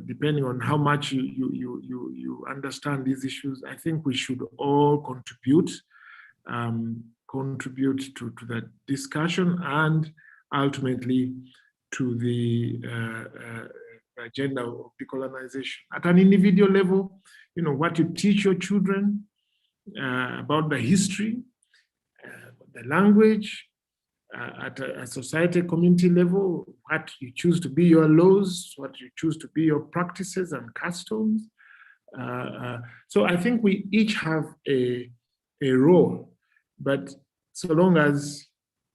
Speaker 2: depending on how much you understand these issues, I think we should all contribute to the discussion and ultimately to the agenda of decolonization. At an individual level, what you teach your children about the history, the language, at a society, community level, what you choose to be your laws, what you choose to be your practices and customs. So I think we each have a role, but so long as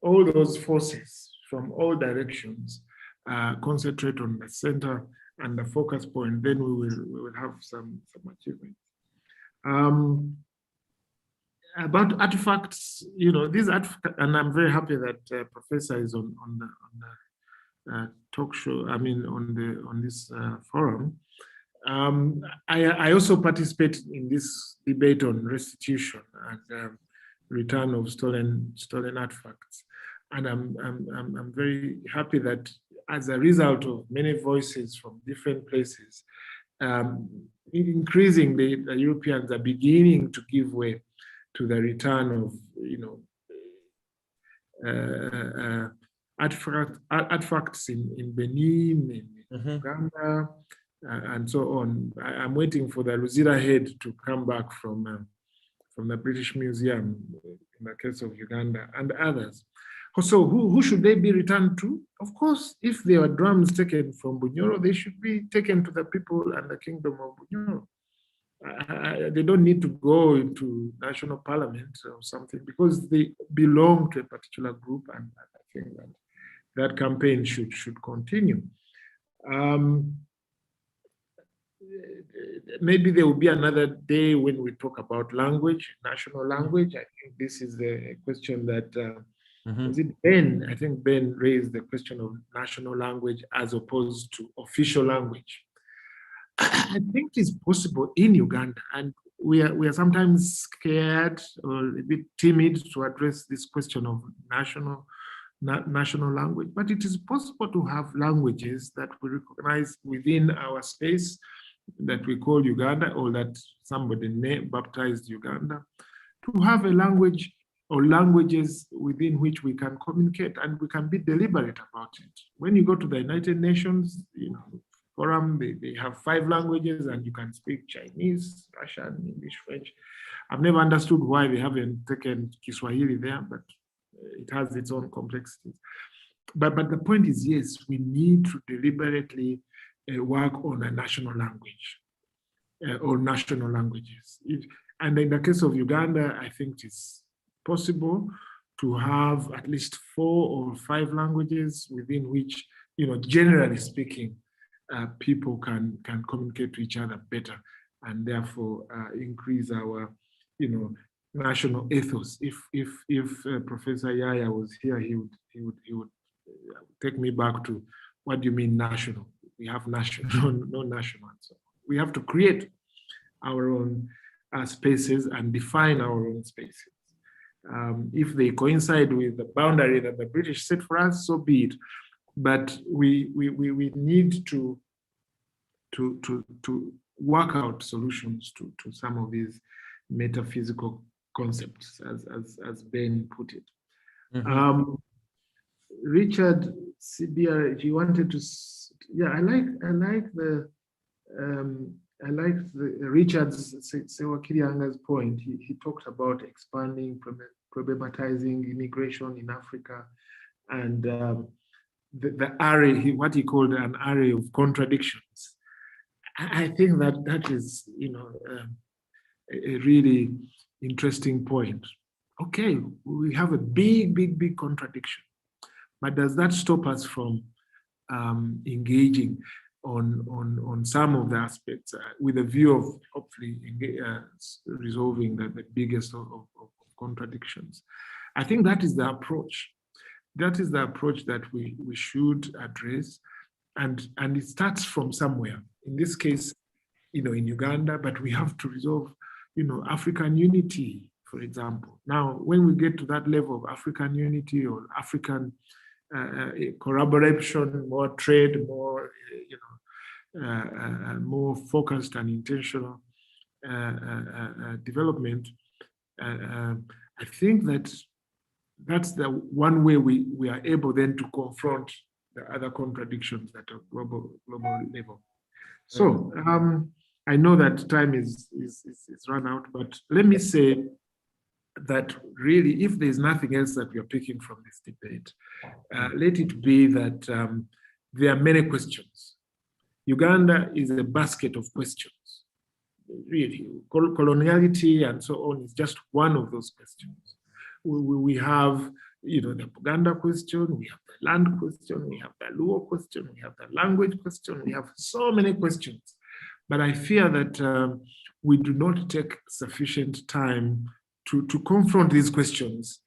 Speaker 2: all those forces from all directions concentrate on the center and the focus point, then we will have some achievement. About artifacts, these artifacts, and I'm very happy that Professor is on the talk show. I mean, on this forum. I also participate in this debate on restitution and return of stolen artifacts, and I'm very happy that as a result of many voices from different places, increasingly the Europeans are beginning to give way to the return of artifacts in Benin, in Uganda, and so on. I'm waiting for the Luzira head to come back from the British Museum in the case of Uganda and others. So who should they be returned to? Of course, if there are drums taken from Bunyoro, they should be taken to the people and the kingdom of Bunyoro. They don't need to go into national parliament or something because they belong to a particular group, and I think that campaign should continue. Maybe there will be another day when we talk about language, national language. I think this is a question that was it Ben? I think Ben raised the question of national language as opposed to official language. I think it's possible in Uganda, and we are sometimes scared or a bit timid to address this question of national national language, but it is possible to have languages that we recognize within our space that we call Uganda, or that somebody baptized Uganda, to have a language or languages within which we can communicate and we can be deliberate about it. When you go to the United Nations, forum, they have 5 languages and you can speak Chinese, Russian, English, French. I've never understood why they haven't taken Kiswahili there, but it has its own complexities. But the point is, yes, we need to deliberately work on a national language or national languages. And in the case of Uganda, I think it's possible to have at least 4 or 5 languages within which, generally speaking, people can communicate to each other better, and therefore increase our, national ethos. If Professor Yaya was here, he would take me back to, what do you mean national? We have national, no national. So we have to create our own spaces and define our own spaces. If they coincide with the boundary that the British set for us, so be it. But we need to work out solutions to some of these metaphysical concepts, as Ben put it. Mm-hmm. Richard Sibia, he wanted to, I like the Richard's Sewakirianga's point. He talked about expanding, problematizing immigration in Africa, and the array, what he called an array of contradictions. I think that is, a really interesting point. Okay, we have a big contradiction, but does that stop us from engaging on some of the aspects with a view of hopefully resolving the biggest of contradictions? I think that is the approach. That is the approach that we should address, and it starts from somewhere. In this case, in Uganda, but we have to resolve, African unity, for example. Now, when we get to that level of African unity or African collaboration, more trade, more, more focused and intentional development, I think that's the one way we are able then to confront the other contradictions at a global level. So I know that time is run out, but let me say that really, if there's nothing else that we are picking from this debate, let it be that there are many questions. Uganda is a basket of questions. Really, coloniality and so on is just one of those questions. We have, the Uganda question, we have the land question, we have the Luo question, we have the language question, we have so many questions. But I fear that we do not take sufficient time to confront these questions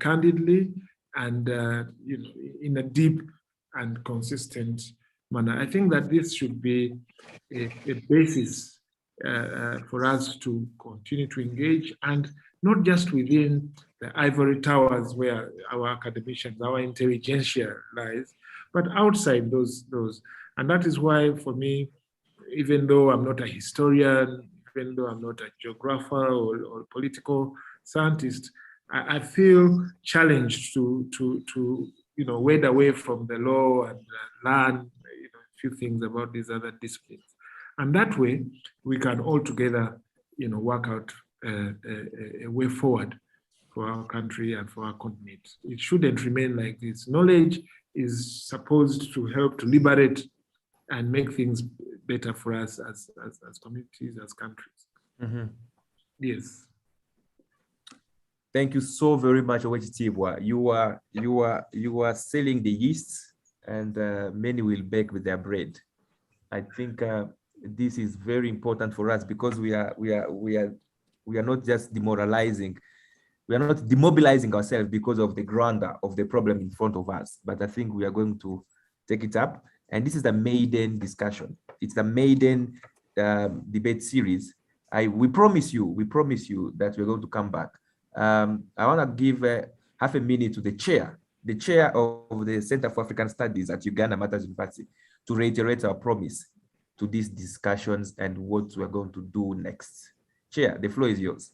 Speaker 2: candidly and in a deep and consistent manner. I think that this should be a basis for us to continue to engage, and not just within the ivory towers where our academicians, our intelligentsia lies, but outside those. And that is why, for me, even though I'm not a historian, even though I'm not a geographer or political scientist, I feel challenged to wade away from the law and learn a few things about these other disciplines. And that way, we can all together, work out a way forward for our country and for our continent. It shouldn't remain like this. Knowledge is supposed to help to liberate and make things better for us as communities, as countries. Mm-hmm. Yes.
Speaker 1: Thank you so very much, Owechitibwa. You are selling the yeast, and many will bake with their bread. I think this is very important for us, because we are not just demoralizing. We are not demobilizing ourselves because of the grandeur of the problem in front of us, but I think we are going to take it up. And this is the maiden discussion. It's the maiden debate series. We promise you that we're going to come back. I want to give half a minute to the chair the chair of the Center for African Studies at Uganda Matters University, to reiterate our promise to these discussions and what we're going to do next. Chair, the floor is yours.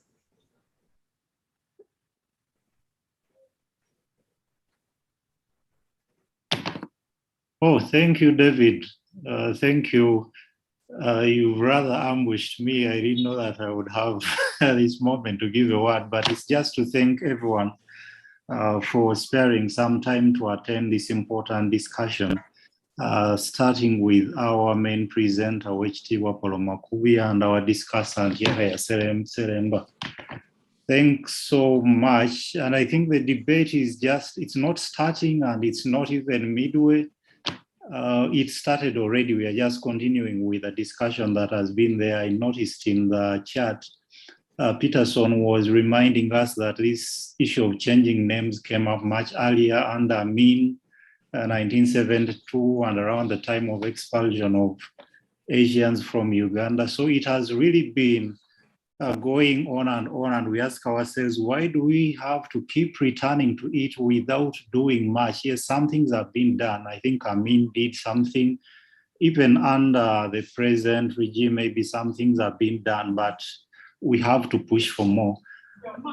Speaker 13: Oh, thank you, David. Thank you. You rather ambushed me. I didn't know that I would have this moment to give a word, but it's just to thank everyone for sparing some time to attend this important discussion, starting with our main presenter, HT Wapolomakubia, and our discussant, Yahya Seremba. Thanks so much. And I think the debate is just, it's not starting and it's not even midway. It started already. We are just continuing with a discussion that has been there. I noticed in the chat, Peterson was reminding us that this issue of changing names came up much earlier under Amin, 1972, and around the time of expulsion of Asians from Uganda. So it has really been going on, and we ask ourselves, why do we have to keep returning to it without doing much? Yes, some things have been done. I think Amin did something. Even under the present regime, maybe some things have been done, but we have to push for more.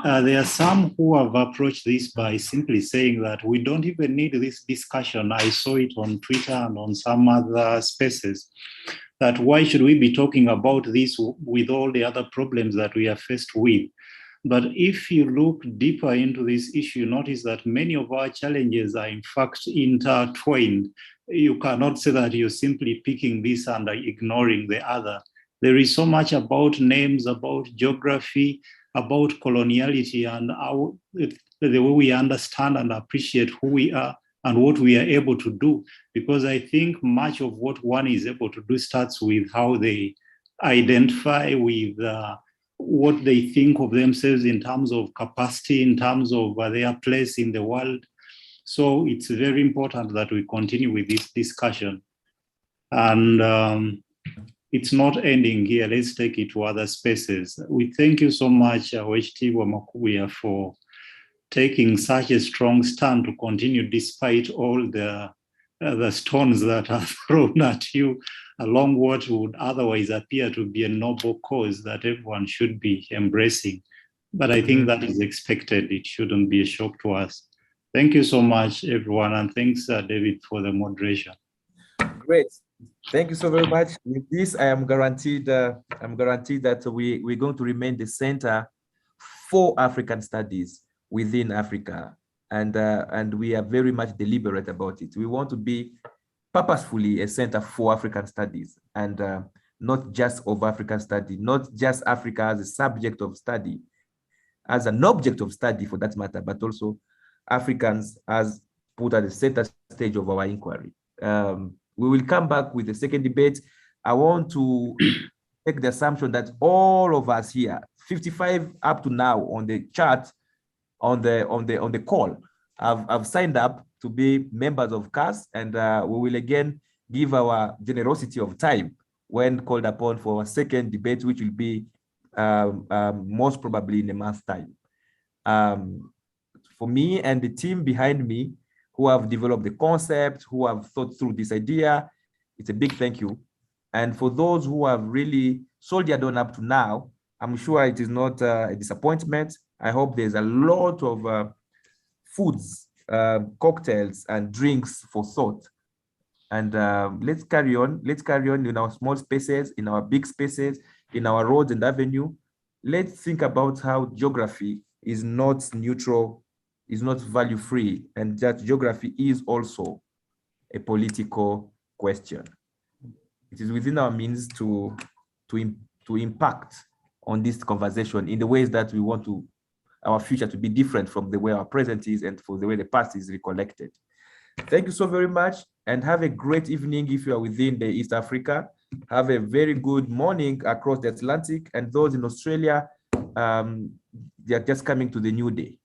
Speaker 13: There are some who have approached this by simply saying that we don't even need this discussion. I saw it on Twitter and on some other spaces, that why should we be talking about this with all the other problems that we are faced with? But if you look deeper into this issue, notice that many of our challenges are in fact intertwined. You cannot say that you're simply picking this and ignoring the other. There is so much about names, about geography, about coloniality, and the way we understand and appreciate who we are and what we are able to do. Because I think much of what one is able to do starts with how they identify with what they think of themselves in terms of capacity, in terms of their place in the world. So it's very important that we continue with this discussion. And it's not ending here. Let's take it to other spaces. We thank you so much, HT Wamakubuya, for taking such a strong stand to continue despite all the stones that are thrown at you along what would otherwise appear to be a noble cause that everyone should be embracing. But I think that is expected. It shouldn't be a shock to us. Thank you so much, everyone. And thanks, David, for the moderation.
Speaker 1: Great. Thank you so very much. With this, I am guaranteed that we're going to remain the center for African studies within Africa. And we are very much deliberate about it. We want to be purposefully a center for African studies, and not just of African study, not just Africa as a subject of study, as an object of study for that matter, but also Africans as put at the center stage of our inquiry. We will come back with the second debate. I want to take the assumption that all of us here, 55 up to now on the chat, on the call, have signed up to be members of CAS, and we will again give our generosity of time when called upon for a second debate, which will be most probably in a month's time. For me and the team behind me, who have developed the concept, who have thought through this idea, it's a big thank you. And for those who have really soldiered on up to now, I'm sure it is not a disappointment. I hope there's a lot of foods, cocktails, and drinks for thought. And let's carry on. Let's carry on in our small spaces, in our big spaces, in our roads and avenue. Let's think about how geography is not neutral, is not value-free, and that geography is also a political question. It is within our means to impact on this conversation in the ways that we want our future to be different from the way our present is and for the way the past is recollected. Thank you so very much, and have a great evening if you are within the East Africa. Have a very good morning across the Atlantic, and those in Australia, they are just coming to the new day.